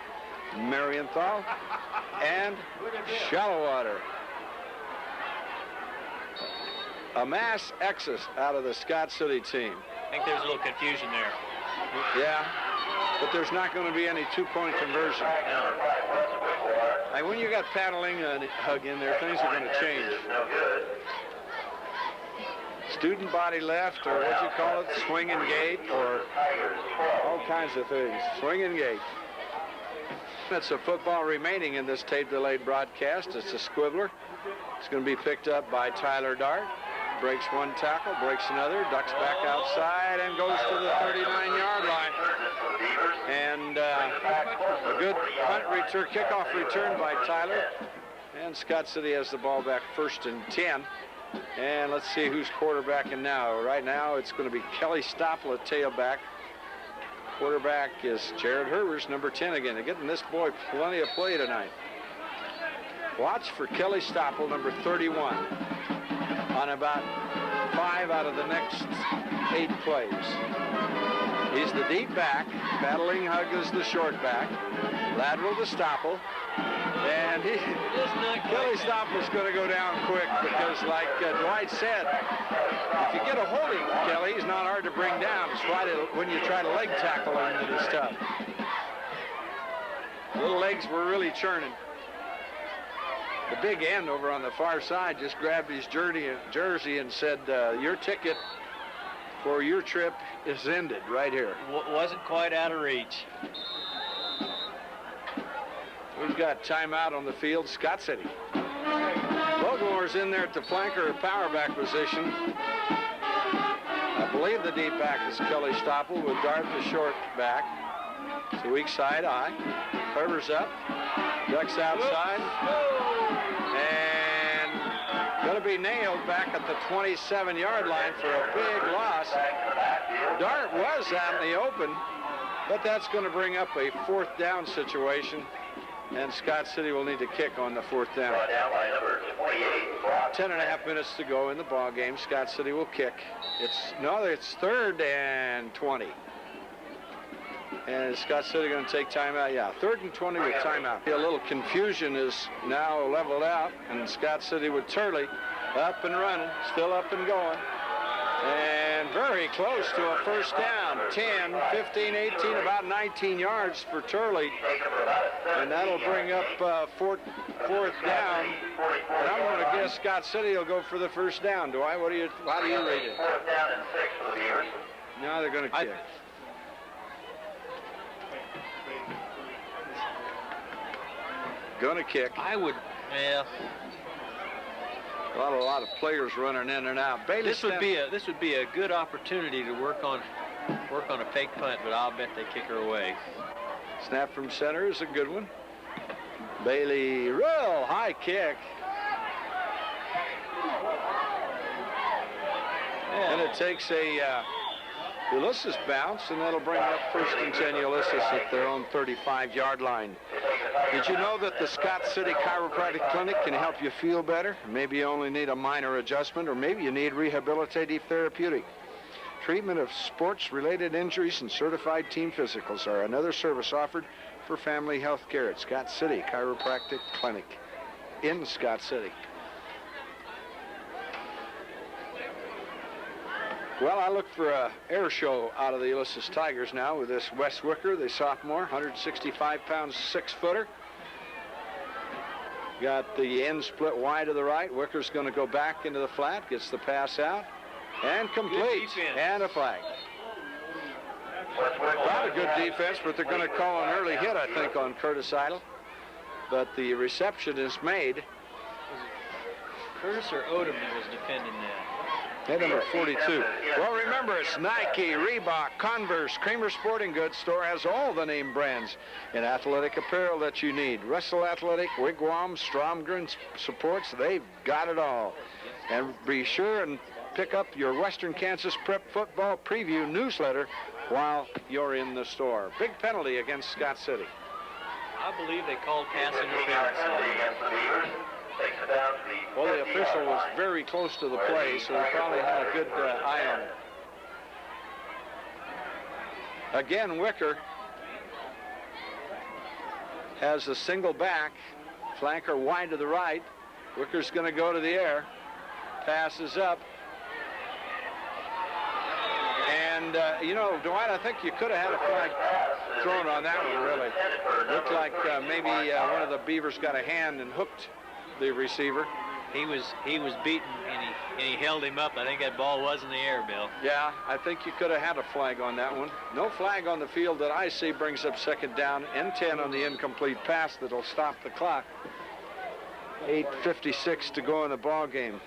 Marienthal, and Shallowater. A mass exodus out of the Scott City team. I think there's a little confusion there. Yeah, but there's not going to be any 2-point conversion. When you got paddling and hug in there, things are going to change. Student body left, or what you call it, swing and gate, or all kinds of things. Swing and gate. That's a football remaining in this tape-delayed broadcast. It's a squibbler. It's going to be picked up by Tyler Dart. Breaks one tackle, breaks another, ducks back outside, and goes to the 39-yard line. And a good punt return, kickoff return by Tyler. And Scott City has the ball back 1st and 10. And let's see who's quarterbacking now. Right now, it's going to be Kelly Stoppel at tailback. Quarterback is Jared Herbers, number 10 again. They're getting this boy plenty of play tonight. Watch for Kelly Stoppel, number 31, on about 5 out of the next 8 plays. He's the deep back. Paddling Hug is the short back. Lateral to Stoppel. And Kelly Stoppel's going to go down quick because, like Dwight said, if you get a hold of Kelly, he's not hard to bring down. It's right when you try to leg tackle him that it's tough. Little legs were really churning. The big end over on the far side just grabbed his jersey and said, your ticket for your trip is ended right here. Wasn't quite out of reach. We've got timeout on the field, Scott City. Bogemore's in there at the flanker or power back position. I believe the deep back is Kelly Stoppel with Dart the short back. It's the weak side eye. Herbers up, ducks outside, and going to be nailed back at the 27-yard line for a big loss. Dart was out in the open, but that's going to bring up a 4th down situation. And Scott City will need to kick on the 4th down. 10.5 minutes to go in the ball game. Scott City will kick. It's 3rd and 20. And Scott City going to take timeout. Yeah, 3rd and 20 with timeout. A little confusion is now leveled out, and Scott City with Turley up and running, still up and going. And very close to a 1st down. 10, 15, 18, about 19 yards for Turley. And that'll bring up 4th down. And I'm going to guess Scott City will go for the 1st down. How do you read it? 4th down and 6 for the Beavers. Now they're going to kick. Going to kick. I would, yeah. A lot of players running in and out. Bailey This would be a good opportunity to work on a fake punt, but I'll bet they kick her away. Snap from center is a good one. Bailey, real high kick. Yeah. And it takes a Ulysses bounce, and that'll bring up 1st and 10 Ulysses at their own 35-yard line. Did you know that the Scott City Chiropractic Clinic can help you feel better? Maybe you only need a minor adjustment, or maybe you need rehabilitative therapeutic. Treatment of sports-related injuries and certified team physicals are another service offered for family health care at Scott City Chiropractic Clinic in Scott City. Well, I look for a air show out of the Ulysses Tigers now with this Wes Wicker, the sophomore, 165 pounds, 6-footer. Got the end split wide to the right. Wicker's going to go back into the flat, gets the pass out, and complete, and a flag. Not a good defense, but they're going to call an early hit, I think, on Curtis Idle. But the reception is made. Was it Curtis or Odom that was defending that? Hit number 42. Well, remember, it's Nike, Reebok, Converse, Kramer Sporting Goods store has all the name brands in athletic apparel that you need. Russell Athletic, Wigwam, Stromgren Supports, they've got it all. And be sure and pick up your Western Kansas Prep Football Preview newsletter while you're in the store. Big penalty against Scott City. I believe they called pass interference. Well, the official was very close to the play, so he probably had a good eye on it. Again, Wicker has a single back, flanker wide to the right. Wicker's going to go to the air, passes up. And, you know, Dwight, I think you could have had a flag thrown on that one, really. Looked like maybe one of the Beavers got a hand and hooked the receiver. He was beaten, and he held him up. I think that ball was in the air, Bill. Yeah, I think you could have had a flag on that one. No flag on the field that I see brings up 2nd down and 10 on the incomplete pass that'll stop the clock. 8:56 to go in the ball game.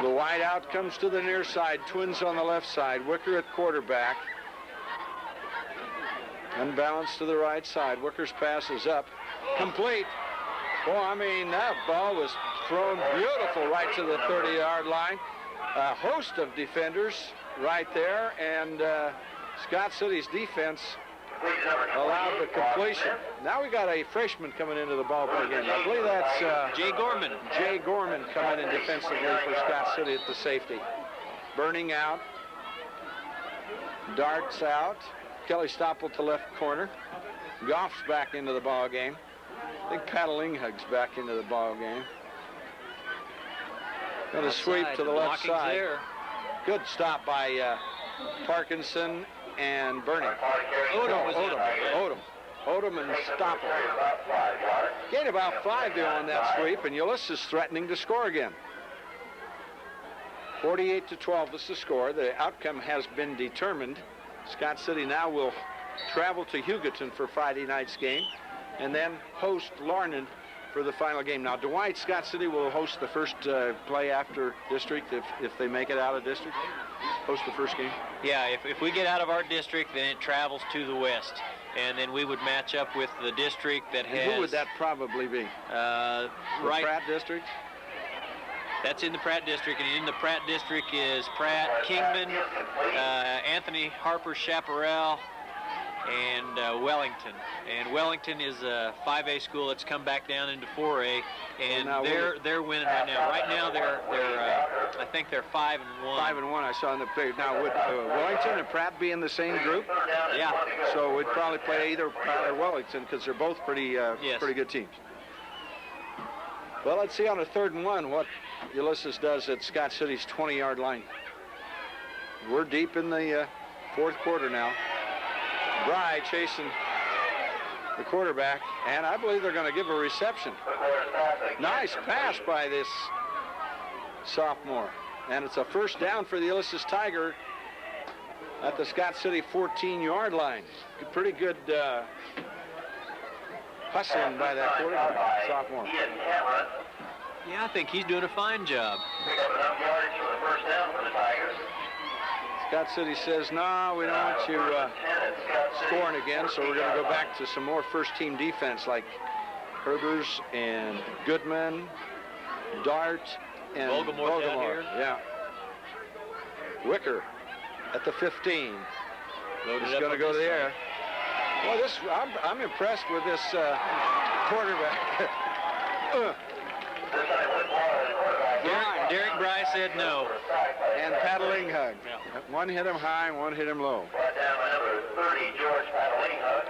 The wide out comes to the near side. Twins on the left side. Wicker at quarterback. Unbalanced to the right side. Wicker's pass is up. Complete. Well, I mean, that ball was thrown beautiful right to the 30-yard line. A host of defenders right there, and Scott City's defense allowed the completion. Now we got a freshman coming into the ball game. I believe that's Jay Gorman. Jay Gorman coming in defensively for Scott City at the safety. Burning out. Darts out. Kelly Stoppel to left corner. Goff's back into the ball game. I think Patalinghug's back into the ball game. Got a sweep to the left side. There. Good stop by Parkinson and Bernie. Odom and Stoppel. Gained about 5 there on that sweep, and Ulysses threatening to score again. 48-12 is the score. The outcome has been determined. Scott City now will travel to Hugoton for Friday night's game and then host Larned for the final game. Now, Dwight, Scott City will host the first play after district if they make it out of district. Host the first game. Yeah, if we get out of our district, then it travels to the west. And then we would match up with the district that has... And who would that probably be? Right. Pratt district? That's in the Pratt district, and in the Pratt district is Pratt, Kingman, Anthony Harper Chaparral, and Wellington. And Wellington is a 5A school that's come back down into 4A, and they're winning right now. Right now they're I think they're 5-1. 5-1. I saw in the page. Now would Wellington and Pratt be in the same group? Yeah. So we'd probably play either Pratt or Wellington because they're both pretty pretty good teams. Well, let's see on a 3rd and 1 what Ulysses does at Scott City's 20-yard line. We're deep in the 4th quarter now. Bry chasing the quarterback, and I believe they're going to give a reception. Nice pass by this sophomore, and it's a 1st down for the Ulysses Tiger at the Scott City 14-yard line. Pretty good hustling by that quarterback, sophomore. Yeah, I think he's doing a fine job. Scott City says, no, we don't want you scoring again, so we're going to go back to some more first-team defense like Herbers and Goodman, Dart, and Vogelmore's down here. Yeah. Wicker at the 15. Loaded He's up going to on go this there. Well, I'm impressed with this quarterback. Derek Bryce said no. And Paddling Hug. Yeah. One hit him high and one hit him low. Brought down by number 30, George Paddling Hug,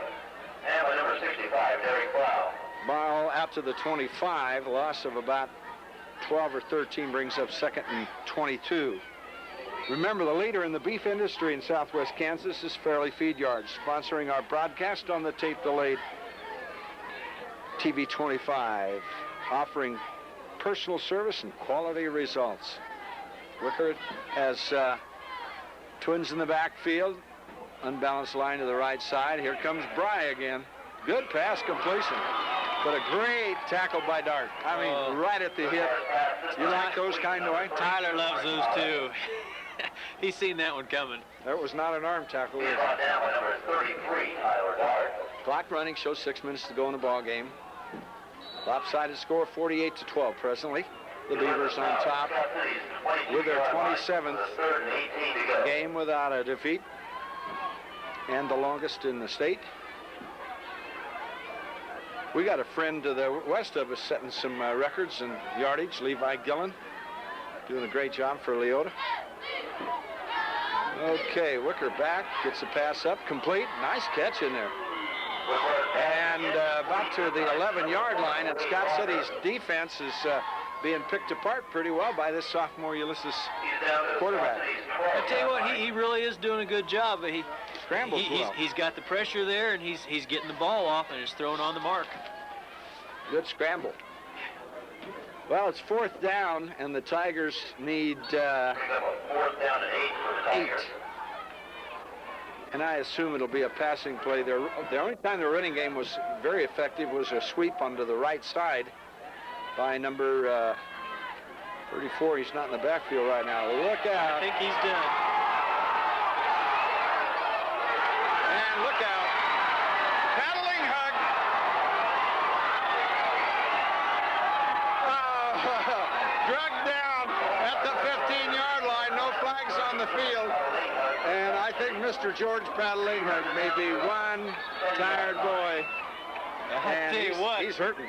and by number 65, Derek Blau. Ball out to the 25. Loss of about 12 or 13 brings up second and 22. Remember, the leader in the beef industry in southwest Kansas is Fairley Feed Yards, sponsoring our broadcast on the tape-delayed TV 25, offering personal service and quality results. Wicker has twins in the backfield, unbalanced line to the right side. Here comes Bry again. Good pass completion, but a great tackle by Dart. I mean, right at the hip. You like those kind, Dwight? Tyler loves those too. He's seen that one coming. That was not an arm tackle. He's brought down by number 33, Tyler Dart. Clock running, shows 6 minutes to go in the ball game. Lopsided score 48-12 presently. The Beavers on top with their 27th game without a defeat and the longest in the state. We got a friend to the west of us setting some records in yardage, Levi Gillen, doing a great job for Leota. Okay, Wicker back, gets the pass up, complete. Nice catch in there. And about to the 11-yard line, and Scott City's defense is being picked apart pretty well by this sophomore Ulysses quarterback. I tell you what, he really is doing a good job. He Scrambles well. He's got the pressure there, and he's getting the ball off and is throwing on the mark. Good scramble. Well, it's 4th down, and the Tigers need 4th down and 8 for the 8. And I assume it'll be a passing play. The only time the running game was very effective was a sweep onto the right side by number 34. He's not in the backfield right now. Look out. I think he's done. And look out. Paddling Hug. Drugged down at the 15-yard line. No flags on the field. And I think Mr. George Paddling Hug may be one tired boy. I'll tell you what. He's hurting.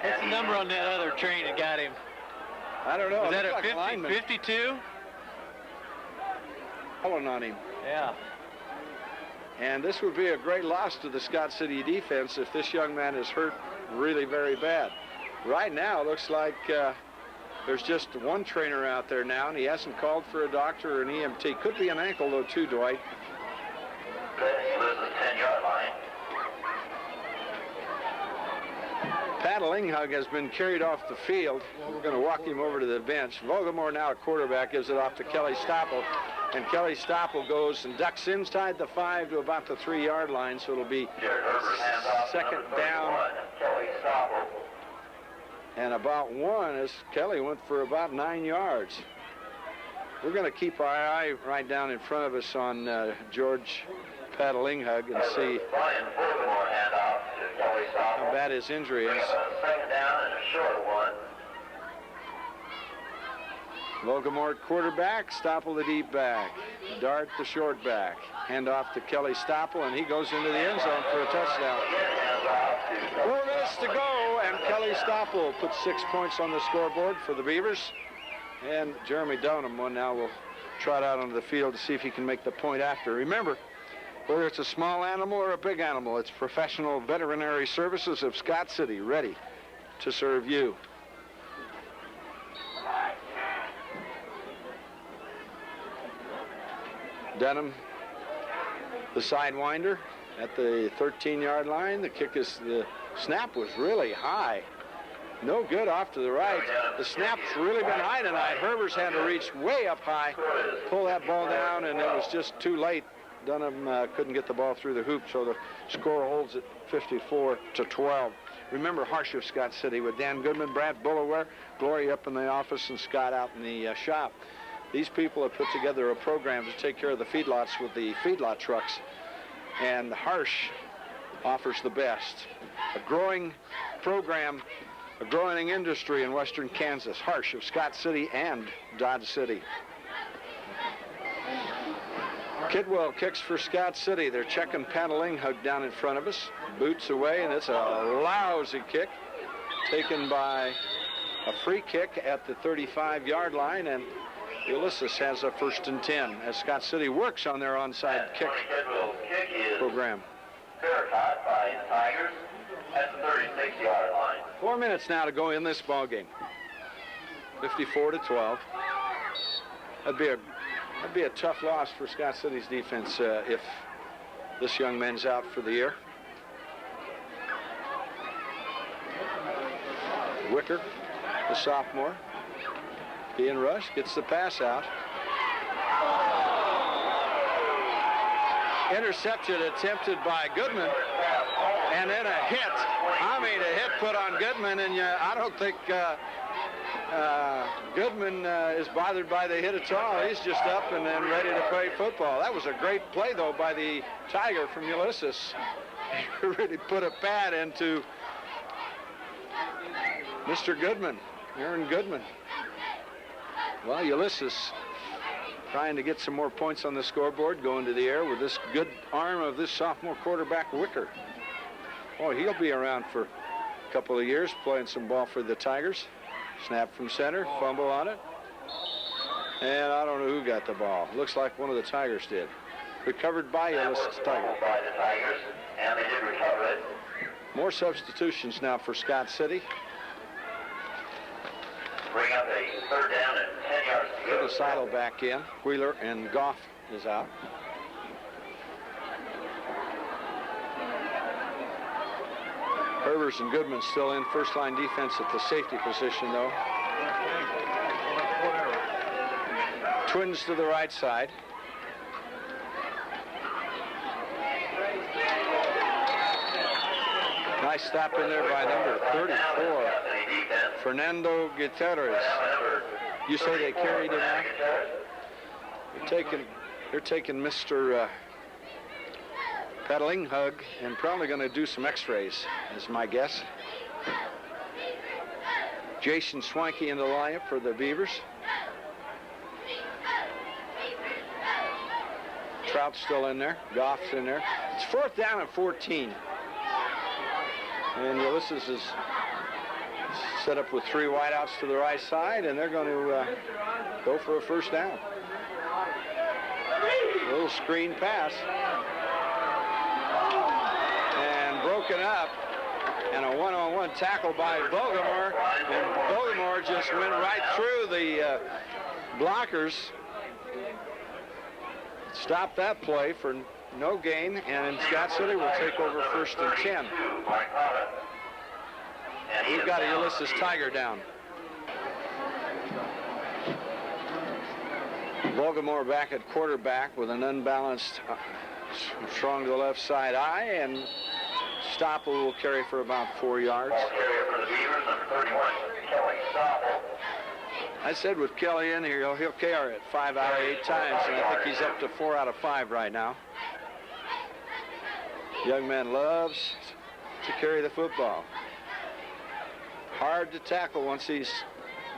What's the number on that other train that got him? I don't know. Is that It a looked like 50, lineman 52? pulling on him. Yeah. And this would be a great loss to the Scott City defense if this young man is hurt really very bad. Right now, it looks like there's just one trainer out there now, and he hasn't called for a doctor or an EMT. Could be an ankle, though, too, Dwight. He was the 10-yard line. Paddling Hug has been carried off the field. We're going to walk him over to the bench. Vogelmore now at quarterback gives it off to Kelly Stoppel. And Kelly Stoppel goes and ducks inside the 5 to about the 3-yard line, so it'll be second down and about 1 as Kelly went for about 9 yards. We're going to keep our eye right down in front of us on George Paddling Hug and see how bad his injury is. Second down and a short one. Vogelmore quarterback, Stoppel the deep back, Dart the short back. Hand off to Kelly Stoppel, and he goes into the end zone for a touchdown. 4 minutes to go, and Kelly Stoppel puts 6 points on the scoreboard for the Beavers. And Jeremy Dunham now will trot out onto the field to see if he can make the point after. Remember, whether it's a small animal or a big animal, it's Professional Veterinary Services of Scott City, ready to serve you. Dunham, the sidewinder at the 13-yard line. The snap was really high. No good off to the right. The snap's really been high tonight. Herbers had to reach way up high, pull that ball down, and it was just too late. Dunham couldn't get the ball through the hoop, so the score holds at 54-12. Remember Harsh of Scott City with Dan Goodman, Brad Bullaware, Glory up in the office, and Scott out in the shop. These people have put together a program to take care of the feedlots with the feedlot trucks, and Harsh offers the best. A growing program, a growing industry in western Kansas. Harsh of Scott City and Dodge City. Kidwell kicks for Scott City. They're checking Patalinghug down in front of us. Boots away, and it's a lousy kick taken by a free kick at the 35-yard line, and Ulysses has a 1st and 10 as Scott City works on their onside kick program. Fair caught by the Tigers at the 36-yard line. 4 minutes now to go in this ball game. 54-12. That'd be a tough loss for Scott City's defense if this young man's out for the year. Wicker, the sophomore. Ian Rush gets the pass out. Intercepted, attempted by Goodman, and then a hit. I mean, a hit put on Goodman, and I don't think Goodman is bothered by the hit at all. He's just up and then ready to play football. That was a great play, though, by the Tiger from Ulysses. He really put a pad into Mr. Goodman, Aaron Goodman. Well, Ulysses trying to get some more points on the scoreboard, going to the air with this good arm of this sophomore quarterback, Wicker. Boy, he'll be around for a couple of years playing some ball for the Tigers. Snap from center, fumble on it. And I don't know who got the ball. Looks like one of the Tigers did. Recovered by Ulysses Tiger. By the Tigers, and they did recover it. More substitutions now for Scott City. Bring up a 3rd down and 10 yards to go. Put the Seidel back in. Wheeler and Goff is out. Herbers and Goodman still in first-line defense at the safety position, though. Twins to the right side. Nice stop in there by number 34, Fernando Gutierrez. You say they carried him out? They're taking Mr. Patalinghug and probably going to do some x-rays, is my guess. Jason Swanky in the lineup for the Beavers. Trout's still in there. Goff's in there. It's 4th down and 14. And Ulysses is set up with 3 wideouts to the right side, and they're going to go for a 1st down. A little screen pass. And broken up, and a one-on-one tackle by Bogomore. And Bogomore just went right through the blockers. Stopped that play for no gain, and Scott City will take over 1st and 10. We've got a Ulysses Tiger down. Bogomore back at quarterback with an unbalanced, strong to the left side eye, and Stoppel will carry for about 4 yards. I said with Kelly in here, he'll carry it 5 out of 8 times, and I think he's up to 4 out of 5 right now. Young man loves to carry the football. Hard to tackle once he's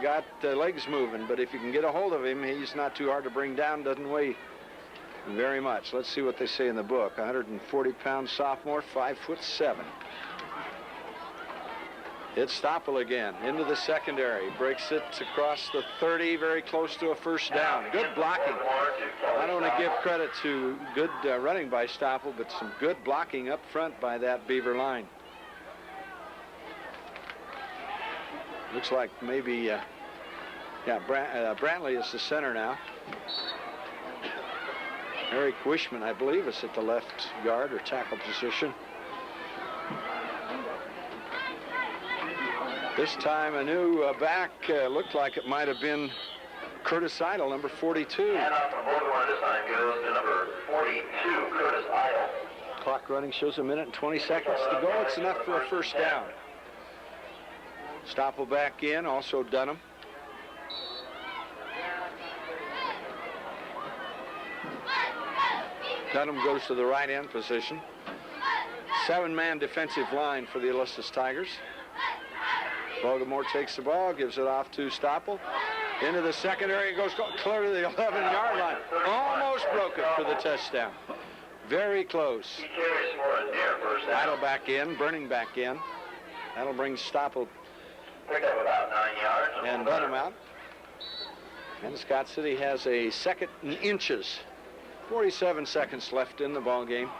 got the legs moving, but if you can get a hold of him, he's not too hard to bring down, doesn't weigh very much. Let's see what they say in the book. 140-pound sophomore, 5'7". It's Stoppel again, into the secondary. Breaks it across the 30, very close to a 1st down. Good blocking. I don't want to give credit to good running by Stoppel, but some good blocking up front by that Beaver line. Looks like maybe, Brantley is the center now. Eric Wishman, I believe, is at the left guard or tackle position. This time a new back, looked like it might have been Curtis Idle, number 42. And off from Bogomore this time goes to number 42, Curtis Idle. Clock running shows 1 minute and 20 seconds to go. It's enough for a 1st down. Stoppel back in, also Dunham. Dunham goes to the right end position. 7-man defensive line for the Ulysses Tigers. Bogomore takes the ball, gives it off to Stoppel. Into the secondary, it goes clear to the 11-yard line. Almost broke it for the touchdown. Very close. He carries for a near first down. Idle back in, Burning back in. That'll bring Stoppel Picked up about 9 yards. and Dunham out. And Scott City has a second and inches. 47 seconds left in the ball game.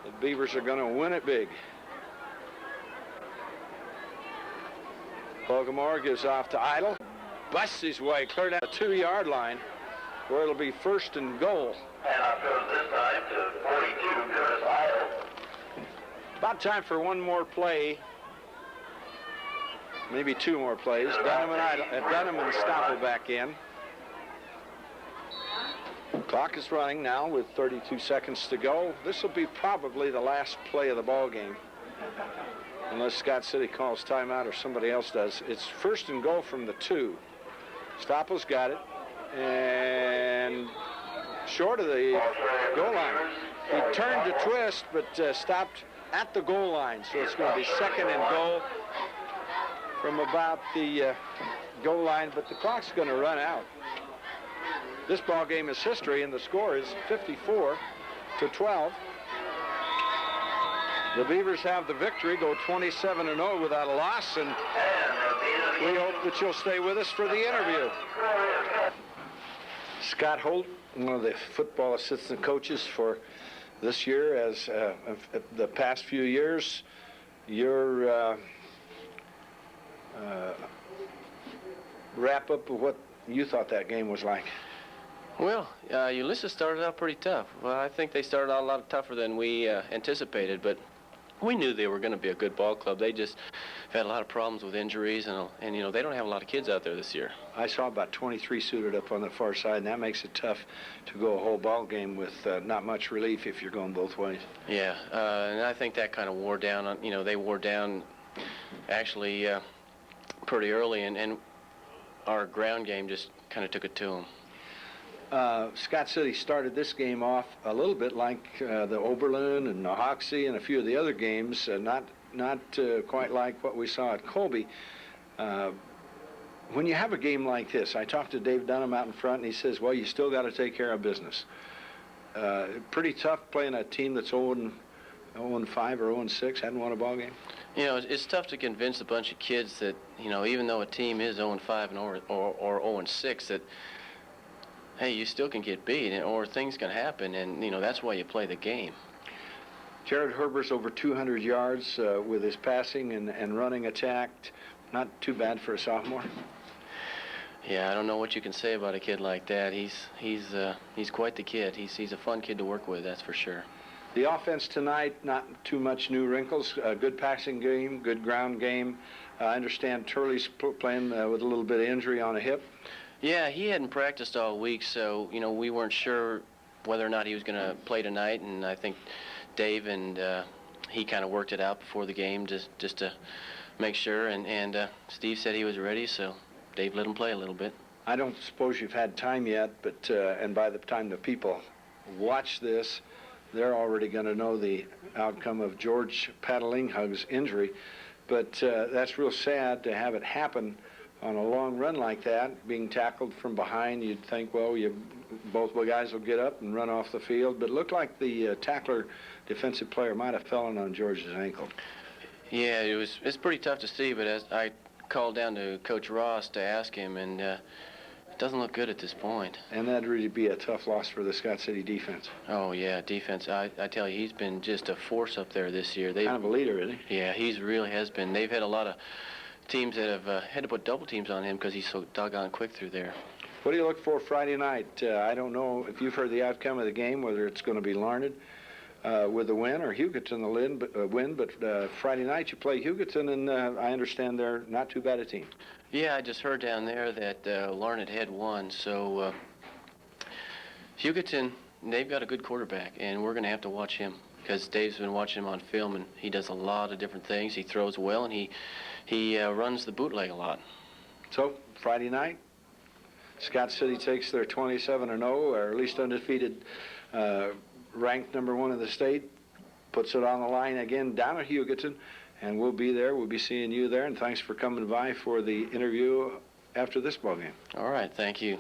The Beavers are going to win it big. Pogomore gives off to Idle. Busts his way clear down the 2-yard line where it'll be first and goal. Handoff goes this time to 42, Curtis Idle. About time for one more play. Maybe two more plays. Dunham and Stoppel back in. Clock is running now with 32 seconds to go. This will be probably the last play of the ball game, unless Scott City calls timeout or somebody else does. It's first and goal from the 2. Stoppel's got it, and short of the goal line. He turned to twist, but stopped at the goal line, so it's going to be second and goal from about the goal line, but the clock's going to run out. This ball game is history, and the score is 54-12. The Beavers have the victory, go 27-0 without a loss, and we hope that you'll stay with us for the interview. Scott Holt, one of the football assistant coaches for this year, as the past few years, your wrap up of what you thought that game was like. Well, Ulysses started out pretty tough. Well, I think they started out a lot tougher than we anticipated, but we knew they were going to be a good ball club. They just had a lot of problems with injuries, and you know, they don't have a lot of kids out there this year. I saw about 23 suited up on the far side, and that makes it tough to go a whole ball game with not much relief if you're going both ways. Yeah, and I think that kind of wore down on, you know, they wore down actually pretty early, and our ground game just kind of took it to them. Scott City started this game off a little bit like the Oberlin and the Hoxie and a few of the other games, not quite like what we saw at Colby. When you have a game like this, I talked to Dave Dunham out in front, and he says, well, you still got to take care of business. Pretty tough playing a team that's 0-5 or 0-6, hadn't won a ball game. You know, it's tough to convince a bunch of kids that, you know, even though a team is 0-5 and or 0-6, that hey, you still can get beat, or things can happen, and, you know, that's why you play the game. Jared Herber's over 200 yards with his passing and running attack. Not too bad for a sophomore. Yeah, I don't know what you can say about a kid like that. He's quite the kid. He's a fun kid to work with, that's for sure. The offense tonight, not too much new wrinkles. Good passing game, good ground game. I understand Turley's playing with a little bit of injury on a hip. Yeah, he hadn't practiced all week, so, you know, we weren't sure whether or not he was going to play tonight, and I think Dave and he kind of worked it out before the game just to make sure, and Steve said he was ready, so Dave let him play a little bit. I don't suppose you've had time yet, but and by the time the people watch this, they're already going to know the outcome of George Patalinghug's injury, but that's real sad to have it happen on a long run like that, being tackled from behind. You'd think, well, both guys will get up and run off the field, but it looked like the tackler, defensive player, might have fallen on George's ankle. Yeah, it's pretty tough to see, but as I called down to Coach Ross to ask him, and it doesn't look good at this point. And that'd really be a tough loss for the Scott City defense. Oh, yeah, defense. I tell you, he's been just a force up there this year. Kind of a leader, isn't he? Yeah, he really has been. They've had a lot of teams that have had to put double teams on him because he's so doggone quick through there. What do you look for Friday night? I don't know if you've heard the outcome of the game, whether it's going to be Larned with a win or Hugoton a win, but Friday night you play Hugoton, and I understand they're not too bad a team. Yeah, I just heard down there that Larned had won, so Hugoton, they've got a good quarterback, and we're going to have to watch him because Dave's been watching him on film, and he does a lot of different things. He throws well, and he runs the bootleg a lot. So, Friday night, Scott City takes their 27-0, or at least undefeated, ranked #1 in the state, puts it on the line again down at Hugoton, and we'll be there. We'll be seeing you there, and thanks for coming by for the interview after this ball game. All right, thank you.